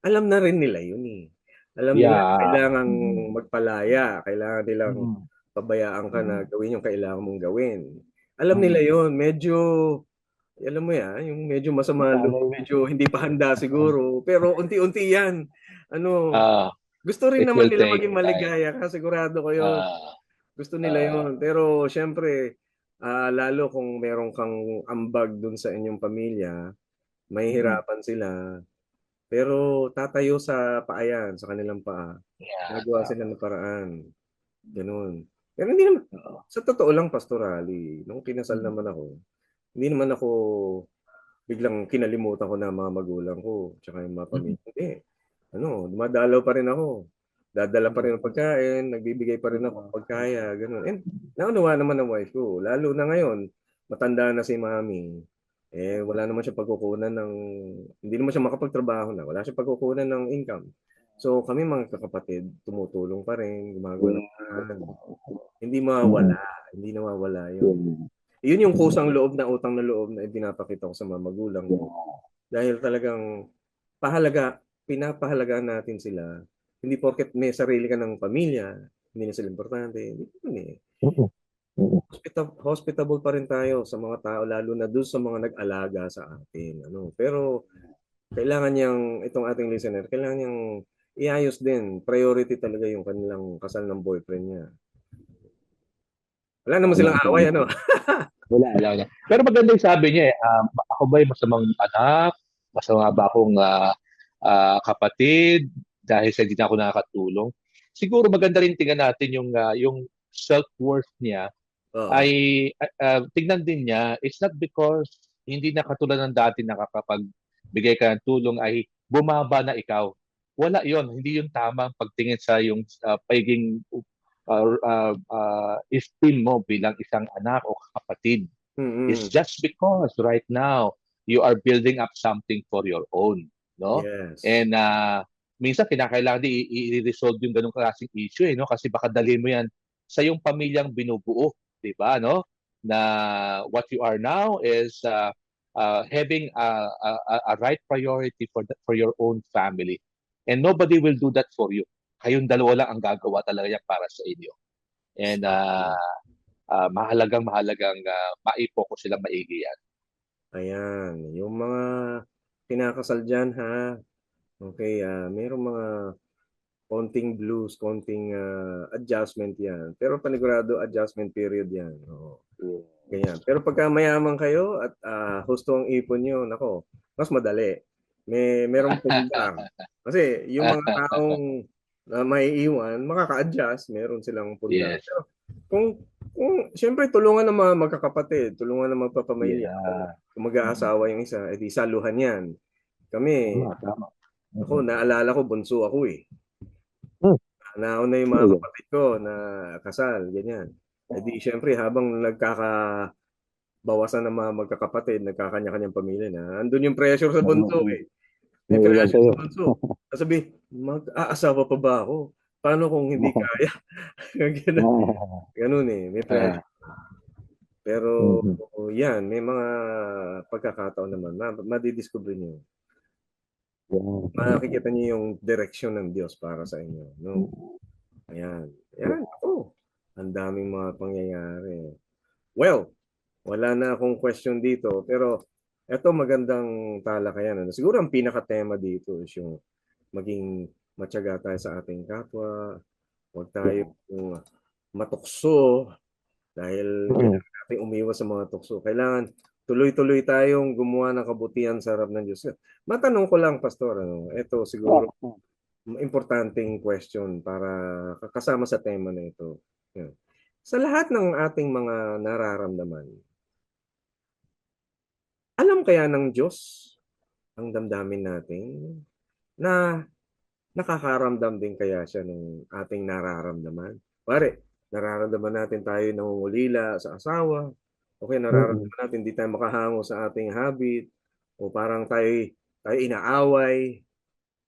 alam na rin nila yun, eh. Alam nila na Yeah. kailangang Mm. magpalaya, kailangan nilang Mm. pabayaan ka na Mm. gawin yung kailangan mong gawin. Alam nila Mm. yun, medyo alam mo yan, yung medyo masama loob, medyo hindi pa handa siguro, pero unti-unti yan. Ano, Ah, gusto rin it naman will nila take maging time. maligaya ka, sigurado ko yun. Ah, Gusto nila ah, yun. Pero siyempre, lalo kung meron kang ambag dun sa inyong pamilya, mm, mahihirapan sila. Pero tatayo sa paa yan, sa kanilang paa. yeah, Gagawa sila tama. ng paraan. Gano'n. Pero hindi naman, Oo. sa totoo lang, Pastor Ali, nung kinasal Mm. naman ako, hindi naman ako biglang kinalimutan ko na ang mga magulang ko, tsaka yung mga Mm. pamilya. Hindi. Ano, dumadalaw pa rin ako. Dadala pa rin ng Mm. pagkain, nagbibigay pa rin ako pag kaya, gano'n. And naunawaan naman ng wife ko, lalo na ngayon, matanda na si mami. Wala naman siyang pagkukunan ng hindi naman siya makapagtrabaho na, wala siyang pagkukunan ng income. So, kami mga kakapatid, tumutulong pa rin, gumagawa ng paraan. Hindi Mm. mawawala, hindi nawawala yun. Yun yung kusang loob na utang na loob na ipinapakita ko sa mga magulang ko. Dahil talagang pinapahalagaan natin sila. Hindi porket may sarili ka ng pamilya, hindi na sila importante. Hindi naman, eh. Mm. Mm. Hospitable pa rin tayo sa mga tao, lalo na dun sa mga nag-alaga sa atin. Ano. Pero kailangan niyang, itong ating listener, kailangan niyang iayos din. Priority talaga yung kanilang kasal ng boyfriend niya. Wala naman silang away, ano? Wala. Pero maganda yung sabi niya, ako ba'y masamang anak? Masama ba akong kapatid dahil sa hindi na ako nakakatulong? Siguro maganda rin tingnan natin yung self-worth niya Oo. ay tignan din niya, it's not because hindi na katulad ng dati nakakapagbigay ka ng tulong ay bumaba na ikaw. Wala yon, hindi yung tamang pagtingin sa yung pagiging esteem mo bilang isang anak o kapatid. It's Mm-mm. just because right now you are building up something for your own, no? Yes. And minsan kinakailangan din i-resolve yung ganung klaseng issue, no? Kasi baka dalhin mo yan sa yung pamilyang binubuo, 'di ba, no? Na what you are now is having a right priority for your own family. And nobody will do that for you. Kayong dalawa lang ang gagawa talaga yan para sa inyo. And Exactly. mahalagang maifocus silang maigi yan. Ayan, yung mga kinakasal dyan, ha? Okay, mayroong mga konting blues, konting adjustment yan. Pero panigurado, adjustment period yan. Oo. Ganyan. Pero pagka mayaman kayo at husto ang ipon nyo, nako, mas madali. Merong puldang. Kasi yung mga taong maiiwan, makaka-adjust, meron silang puldang. Yes. Pero kung siyempre tulungan ng mga magkakapatid, tulungan ng magpapamilya. Yeah. Kung mag-aasawa yung isa, edi saluhan yan. Kami, Tama. ako, naalala ko, bunso ako eh. Hmm. Nauna yung mga kapatid ko na kasal, ganyan. Edi siyempre, habang bawasan ng mga magkakapatid, nagkakanya-kanyang pamilya na, andun yung pressure sa bunso eh. May pressure sa bunso. Sabi, mag-aasawa pa ba ako? Paano kung hindi kaya? Ganun, ganun eh, may pressure. Pero yan, may mga pagkakataon naman, madidiscover niyo. Makikita niyo yung direksyon ng Diyos para sa inyo. No? Ayan. Ayan, ako. Ang daming mga pangyayari. Well, wala na akong question dito, pero eto magandang talakayan. Ano? Siguro ang pinaka-tema dito is yung maging matyaga tayo sa ating kapwa. Huwag tayo matukso dahil kailangan natin umiwas sa mga tukso. Kailangan tuloy-tuloy tayong gumawa ng kabutihan sa harap ng Diyos. Matanong ko lang, Pastor, ano, ito siguro importanteng question para kasama sa tema na ito. Yan. Sa lahat ng ating mga nararamdaman, alam kaya ng Diyos ang damdamin natin na nakakaramdam din kaya siya ng ating nararamdaman? Pare, nararamdaman natin tayo nangungulila sa asawa, okay, nararamdaman natin hindi tayo makahango sa ating habit, o parang tayo inaaway,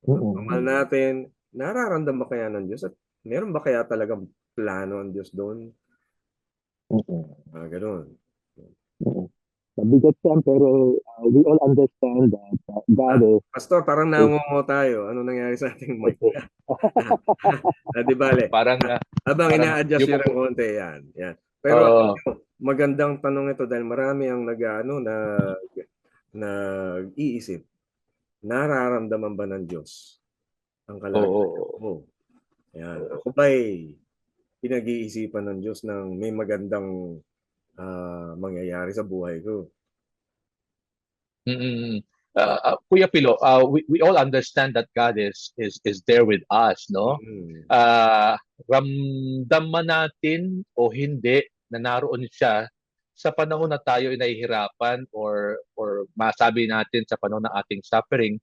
normal natin, nararamdaman kaya ng Diyos? At meron ba kaya talagang plano ang Diyos doon? Ganun. Mabigat yan, pero we all understand that God is... Pastor, parang nangungo tayo. Ano nangyari sa ating mic? Di bale. Parang habang ina-adjust yun ng konti, yan. Pero magandang tanong ito dahil marami ang nag-iisip. Nararamdaman ba ng Diyos ang kalagayan ko? Yan. Ako ba'y pinag-iisipan ng Diyos ng may magandang mangyayari sa buhay ko? Kuya Pilo, we all understand that God is there with us, no? Ramdam man natin o hindi na naroon siya sa panahon na tayo ay nahihirapan or masabi natin sa panahon ng ating suffering,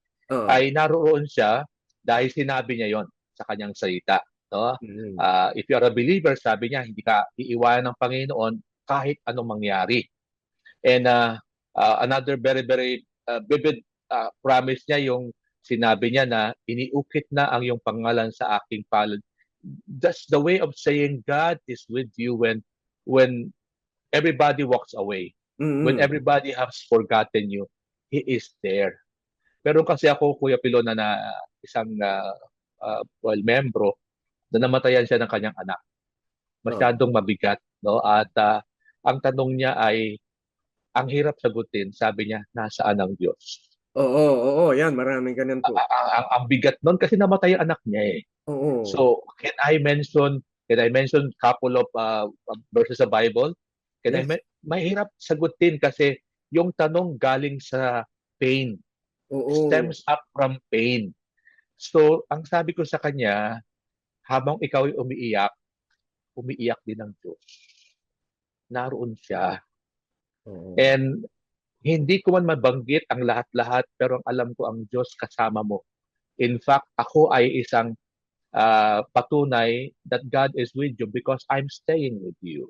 ay naroon siya dahil sinabi niya yon sa kanyang salita, no? If you are a believer, sabi niya, hindi ka iiwanan ng Panginoon kahit anong mangyari. And another very, very vivid promise niya, yung sinabi niya na iniukit na ang iyong pangalan sa aking palad. That's the way of saying God is with you when everybody walks away. When everybody has forgotten you, He is there. Pero kasi ako, Kuya Pilo, na isang membro, na namatayan siya ng kanyang anak. Masyadong mabigat, no? At ang tanong niya ay, ang hirap sagutin, sabi niya, nasaan ang Diyos? Oo, yan, maraming ganyan po. Ang bigat nun kasi namatay ang anak niya eh. So, can I mention couple of verses sa Bible? Mahirap sagutin kasi yung tanong galing sa pain. Stems up from pain. So, ang sabi ko sa kanya, habang ikaw ay umiiyak din ang Diyos. Naroon siya. And hindi ko man mabanggit ang lahat-lahat, pero ang alam ko ang Diyos kasama mo. In fact, ako ay isang patunay that God is with you because I'm staying with you.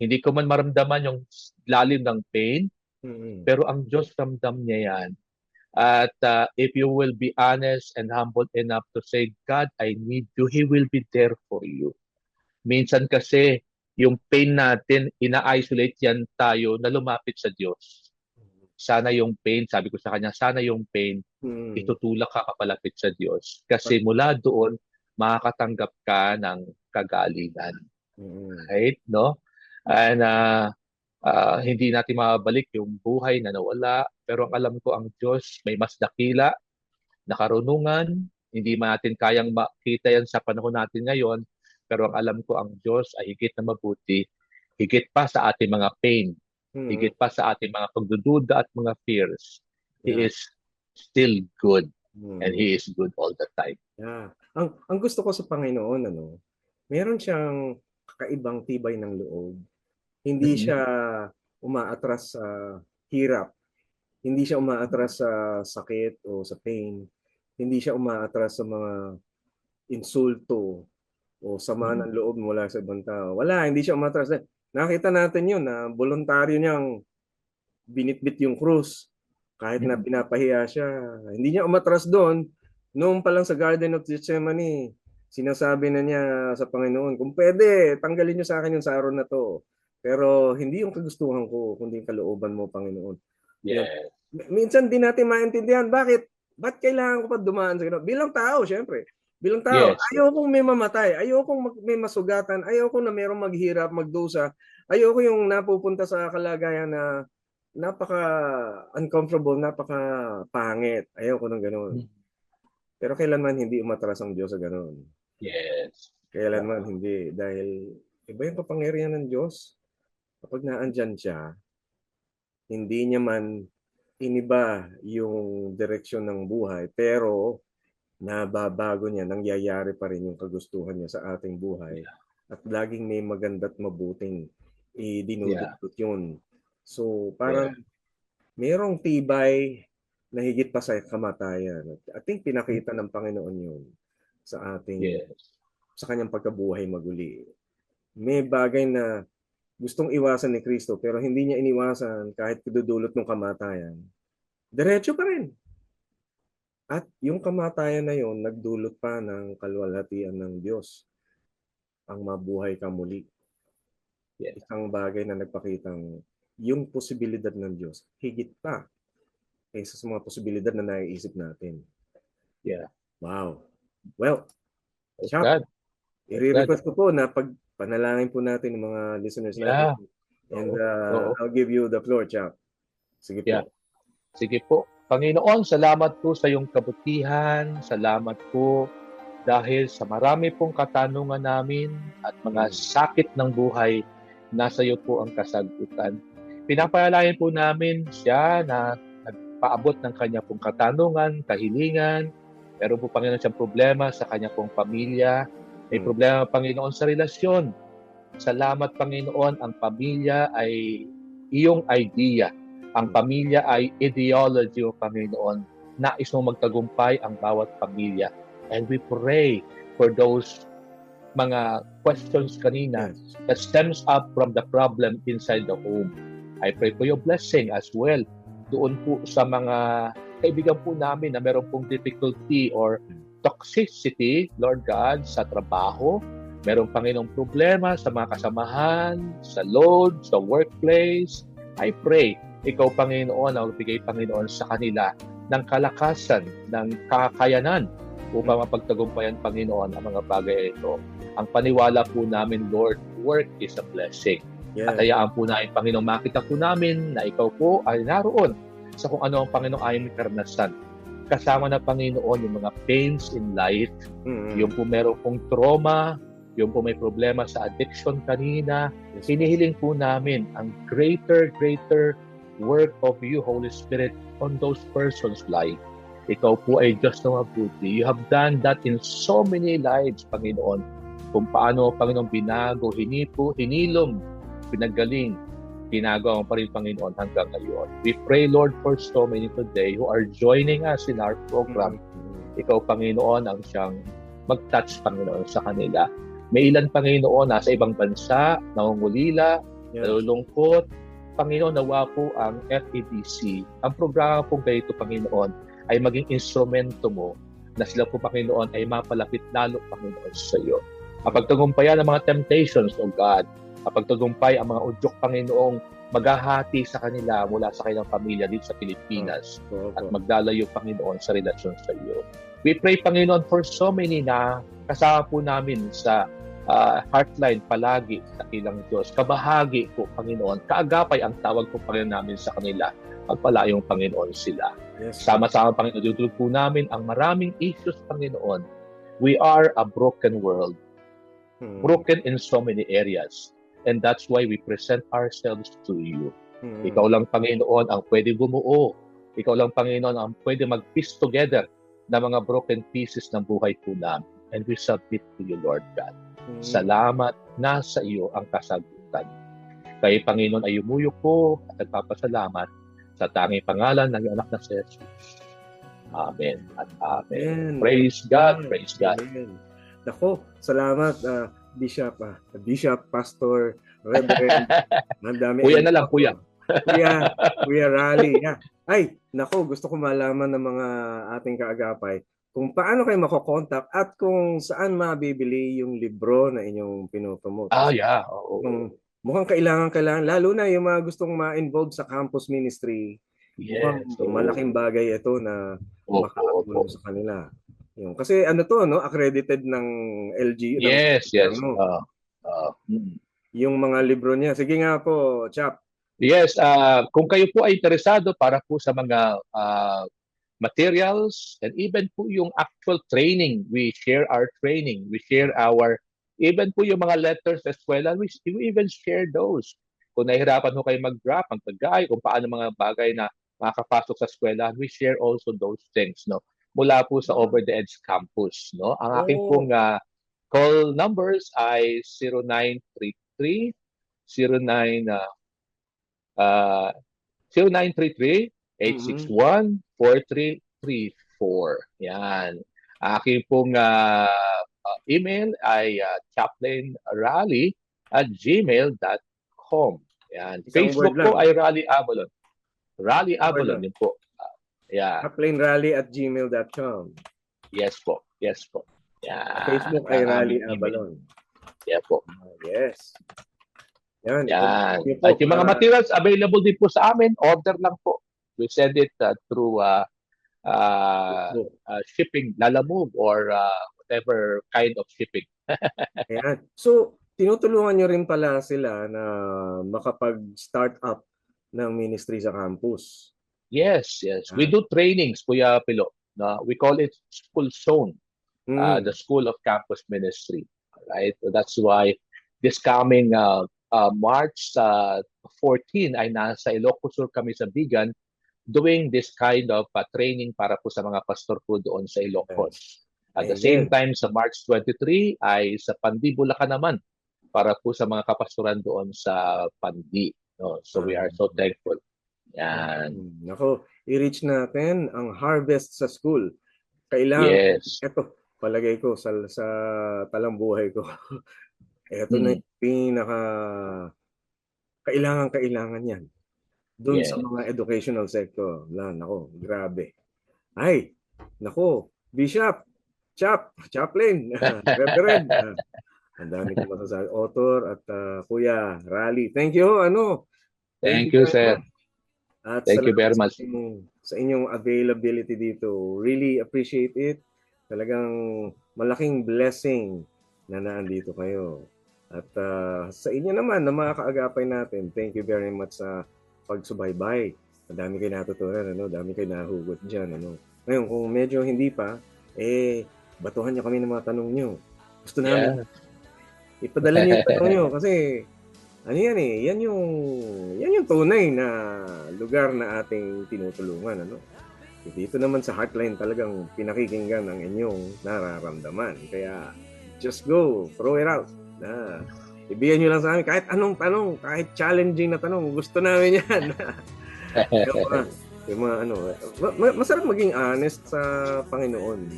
Hindi ko man maramdaman yung lalim ng pain, pero ang Diyos ramdam niya yan. At if you will be honest and humble enough to say, God, I need you, He will be there for you. Minsan kasi, yung pain natin, ina-isolate yan tayo na lumapit sa Diyos. Sana yung pain, sabi ko sa kanya, sana yung pain, itutulak ka kapalapit sa Diyos. Kasi mula doon, makakatanggap ka ng kagalingan. Right? No? And hindi natin mabalik yung buhay na nawala, pero ang alam ko, ang Diyos may mas dakila na karunungan. Hindi man natin kayang makita yan sa panahon natin ngayon, pero ang alam ko, ang Diyos ay higit na mabuti, higit pa sa ating mga pain, higit pa sa ating mga pagdududa at mga fears. He is still good, and He is good all the time. Ang gusto ko sa Panginoon, meron siyang kakaibang tibay ng loob. Hindi siya umaatras sa hirap. Hindi siya umaatras sa sakit o sa pain. Hindi siya umaatras sa mga insulto o sama ng loob mula sa ibang tao. Wala, hindi siya umatras. Nakita natin yun na voluntaryo niyang binitbit yung krus. Kahit na pinapahiya siya. Hindi niya umatras doon. Noong pa lang sa Garden of Gethsemane, sinasabi na niya sa Panginoon, kung pwede, tanggalin niyo sa akin yung saro na to. Pero hindi yung kagustuhan ko, kundi yung kalooban mo, Panginoon. Yes. Minsan din natin maintindihan, ba't kailangan ko pa dumaan sa gano'n? Bilang tao, syempre. Bilang tao, Yes. ayokong may mamatay, ayokong may masugatan, ayokong na mayroong maghirap, magdusa, ayoko yung napupunta sa kalagayan na napaka-uncomfortable, napaka-pangit. Ayoko ng gano'n. Pero kailanman hindi umatras ang Diyos sa gano'n. Yes. Kailanman hindi. Dahil iba yung kapangyarihan ng Diyos. Kapag naandyan siya, hindi niya man iniba yung direksyon ng buhay, pero nababago niya, nangyayari pa rin yung kagustuhan niya sa ating buhay. At laging may maganda't mabuting dinudulot yun. So parang mayroong tibay na higit pa sa kamatayan. At I think pinakita ng Panginoon yun sa ating, sa kanyang pagkabuhay maguli. May bagay na gustong iwasan ni Kristo pero hindi niya iniwasan kahit dudulot ng kamatayan. Diretso pa rin. At yung kamatayan na yon nagdulot pa ng kalwalhatian ng Diyos. Ang mabuhay ka muli. Isang bagay na nagpakitang yung posibilidad ng Diyos higit pa kaysa sa mga posibilidad na naiisip natin. Yeah. Wow. Well, God. i-request ko po na panalangin po natin ng mga listeners natin. And I'll give you the floor, Chap. Sige po. Sige po. Panginoon, salamat po sa iyong kabutihan. Salamat po dahil sa marami pong katanungan namin at mga sakit ng buhay, nasa iyo po ang kasagutan. Pinapalalayan po namin siya na nagpaabot ng kanya pong katanungan, kahilingan. Meron po, Panginoon, siyang problema sa kanya pong pamilya. May problema, Panginoon, sa relasyon. Salamat, Panginoon, ang pamilya ay iyong idea. Ang pamilya ay ideology o Panginoon. Nais mo magtagumpay ang bawat pamilya. And we pray for those mga questions kanina that stems up from the problem inside the home. I pray for your blessing as well. Doon po sa mga kaibigan po namin na meron pong difficulty or toxicity, Lord God, sa trabaho. Meron, Panginoong, problema sa mga kasamahan, sa load, sa workplace. I pray, ikaw, Panginoon, ang bigay, Panginoon, sa kanila ng kalakasan, ng kakayanan upang mapagtagumpayan, Panginoon, ang mga bagay ito. Ang paniwala po namin, Lord, work is a blessing. At hayaan po namin, Panginoon, makita po namin na ikaw po ay naroon sa kung ano ang Panginoon ay karanasan. Kasama na, Panginoon, yung mga pains in life, yung po meron pong trauma, yung po may problema sa addiction kanina. Hinihiling po namin ang greater work of you, Holy Spirit, on those persons' life. Ikaw po ay Diyos na mabuti. You have done that in so many lives, Panginoon. Kung paano, Panginoon, binago, hinipo, hinilom, pinagaling, ginagawa pa rin, Panginoon, hanggang ngayon. We pray, Lord, for so many today who are joining us in our program. Ikaw, Panginoon, ang siyang mag-touch, Panginoon, sa kanila. May ilan, Panginoon, nasa ibang bansa, nangungulila, nalulungkot. Panginoon, nawa po ang FEBC. Ang programa po ganito, Panginoon, ay maging instrumento mo na sila po, Panginoon, ay mapalapit lalo, Panginoon, sa iyo. Kapagtagumpayan ang mga temptations, O God, kapagtagumpay ang mga udyok, Panginoong maghahati sa kanila mula sa kanilang pamilya dito sa Pilipinas at magdalayo, Panginoon, sa relasyon sa iyo. We pray, Panginoon, for so many na kasama po namin sa Heartline palagi sa kilang Diyos. Kabahagi po, Panginoon. Kaagapay ang tawag po, Panginoon, namin sa kanila. Magpalayong, Panginoon, sila. Sama-sama, Panginoon, dudulog po namin ang maraming issues, Panginoon. We are a broken world. Broken in so many areas. And that's why we present ourselves to you. Ikaw lang, Panginoon, ang pwede bumuo. Ikaw lang, Panginoon, ang pwede mag-piece together na mga broken pieces ng buhay po namin. And we submit to you, Lord God. Salamat, nasa iyo ang kasagutan. Kay Panginoon ay umuyok ko at nagpapasalamat sa tanging pangalan ng iyong anak na si Jesus. Amen at amen. Praise God, praise God. Amen. Nako, salamat Bishop, Pastor, Reverend. Ang dami. Kuya na lang, kuya. Kuya Rally. Yeah. Ay, nako, gusto ko malaman ng mga ating kaagapay kung paano kayo makokontak at kung saan mabibili yung libro na inyong pinopromote. Yeah. Oo. Mukhang kailangan, lalo na yung mga gustong ma-involve sa campus ministry. Yes. Malaking bagay ito na makakatulong sa kanila. Kasi accredited ng LGU. Yes. Yung mga libro niya. Sige nga po, Chap. Yes, kung kayo po ay interesado para po sa mga materials and even po yung actual training, we share our training, we share even po yung mga letters sa eskwela, we even share those. Kung nahihirapan mo kayo mag-draft, mag-guide, kung paano mga bagay na makakapasok sa eskwela, we share also those things, no? Mula po sa Over the Edge campus, no? Ang aking pong call numbers ay 0933 0933-861-4334. Yan. Aking pong email ay chaplainrally@gmail.com. Yan. Facebook po ay Rally Avalon. Rally Avalon din po. chaplainrally@gmail.com. Yes po. Yan. Facebook ay Rally Avalon. Yeah po. Yes. Yan. At yung mga materials available din po sa amin, order lang po. We send it through shipping, Lalamove or whatever kind of shipping. Ayan. So, tinutulungan nyo rin pala sila na makapag-start up ng ministry sa campus. Yes. We do trainings, Kuya Pilo. We call it School Zone, the School of Campus Ministry. Right? So that's why this coming March 14 ay nasa Ilocos Sur kami sa Bigan doing this kind of training para po sa mga pastor po doon sa Ilocos. At the same time sa March 23 ay sa Pandi, Bulacan naman para po sa mga kapastoran doon sa Pandi. No? So we are so thankful. Yan. Nako, i-reach natin ang harvest sa school. Kailangan, eto, palagay ko sa talang buhay ko. Ito na yung pinaka kailangan yan. Doon sa mga educational sector. Nako, grabe. Ay, nako, Bishop, Chaplain, Reverend. Ang dami ko masasabi. Author at Kuya Rally. Thank you. Thank you, sir. At thank you very much. Sa inyong availability dito. Really appreciate it. Talagang malaking blessing na naandito kayo. At sa inyo naman na mga kaagapay natin, thank you very much sa pagsubaybay. Dami kayo natutunan, dami kayo nahugot dyan. Ngayon, kung medyo hindi pa, batuhan nyo kami ng mga tanong nyo. Gusto namin. Ipadala nyo yung tanong nyo kasi yan yung tunay na lugar na ating tinutulungan. Dito naman sa Heartline talagang pinakikinggan ang inyong nararamdaman. Kaya just go, throw it out. Ibigyan nyo lang sa amin kahit anong tanong, kahit challenging na tanong, gusto namin yan. Masarap maging honest sa Panginoon.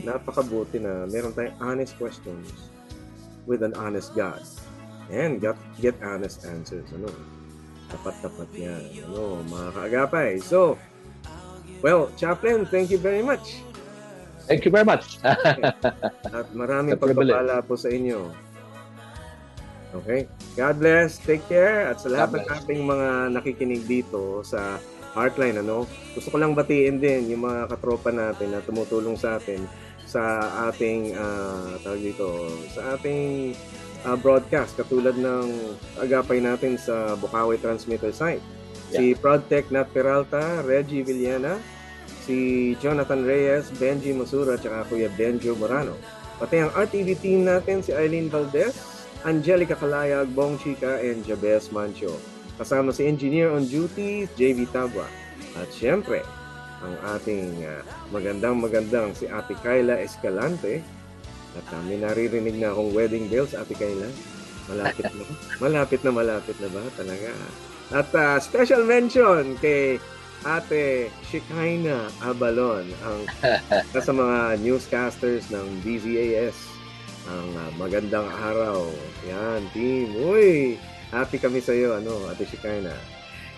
Napakabuti na meron tayong honest questions with an honest God. And get honest answers. Tapat-tapat yan. Mga kaagapay. So, well, Chaplain, thank you very much. Thank you very much. At maraming pagpapala po sa inyo. Okay? God bless. Take care. At sa lahat ng ating mga nakikinig dito sa Heartline, gusto ko lang batiin din yung mga katropa natin na tumutulong sa atin sa ating broadcast katulad ng agapay natin sa Bukawi Transmitter site. Si Prodtech Nat Peralta, Reggie Villana, si Jonathan Reyes, Benji Masura, at Kuya Benjo Morano. Pati ang RTV team natin, si Eileen Valdez, Angelica Calayag, Bong Chica, and Jabez Mancho. Kasama si Engineer on Duty, JV Tabwa. At syempre, ang ating magandang si Ate Kyla Escalante At may naririnig na akong wedding bells, Ate Kayla. Malapit na. Malapit na ba? Talaga. At special mention kay Ate Shekinah Abalon, ang sa mga newscasters ng DZAS. Ang magandang araw. Yan, team. Uy! Happy kami sa iyo, Ate Shekinah.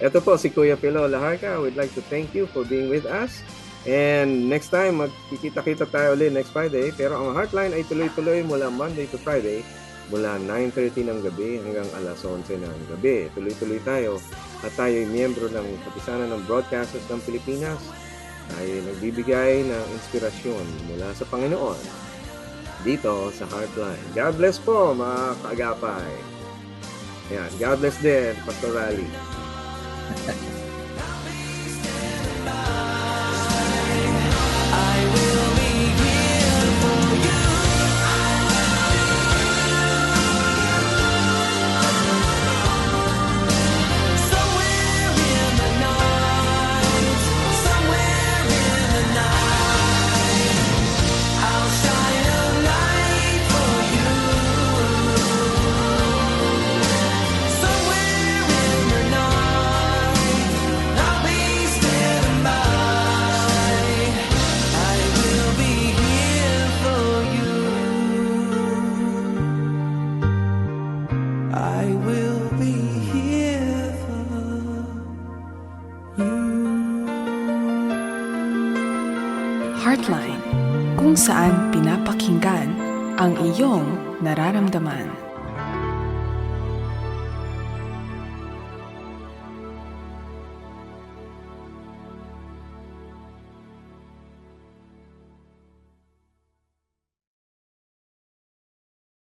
Ito po si Kuya Pilo Laharca. We'd like to thank you for being with us. And next time, magkikita-kita tayo ulit next Friday. Pero ang Heartline ay tuloy-tuloy mula Monday to Friday, mula 9:30 ng gabi hanggang alas 11 ng gabi. Tuloy-tuloy tayo at tayo ay miyembro ng Kapisanan ng Broadcasters ng Pilipinas. Tayo ay nagbibigay ng inspirasyon mula sa Panginoon dito sa Heartline. God bless po, mga kaagapay. Yan, God bless din, Pastor Rally. I will be here for you. Heartline, kung saan pinapakinggan ang iyong nararamdaman.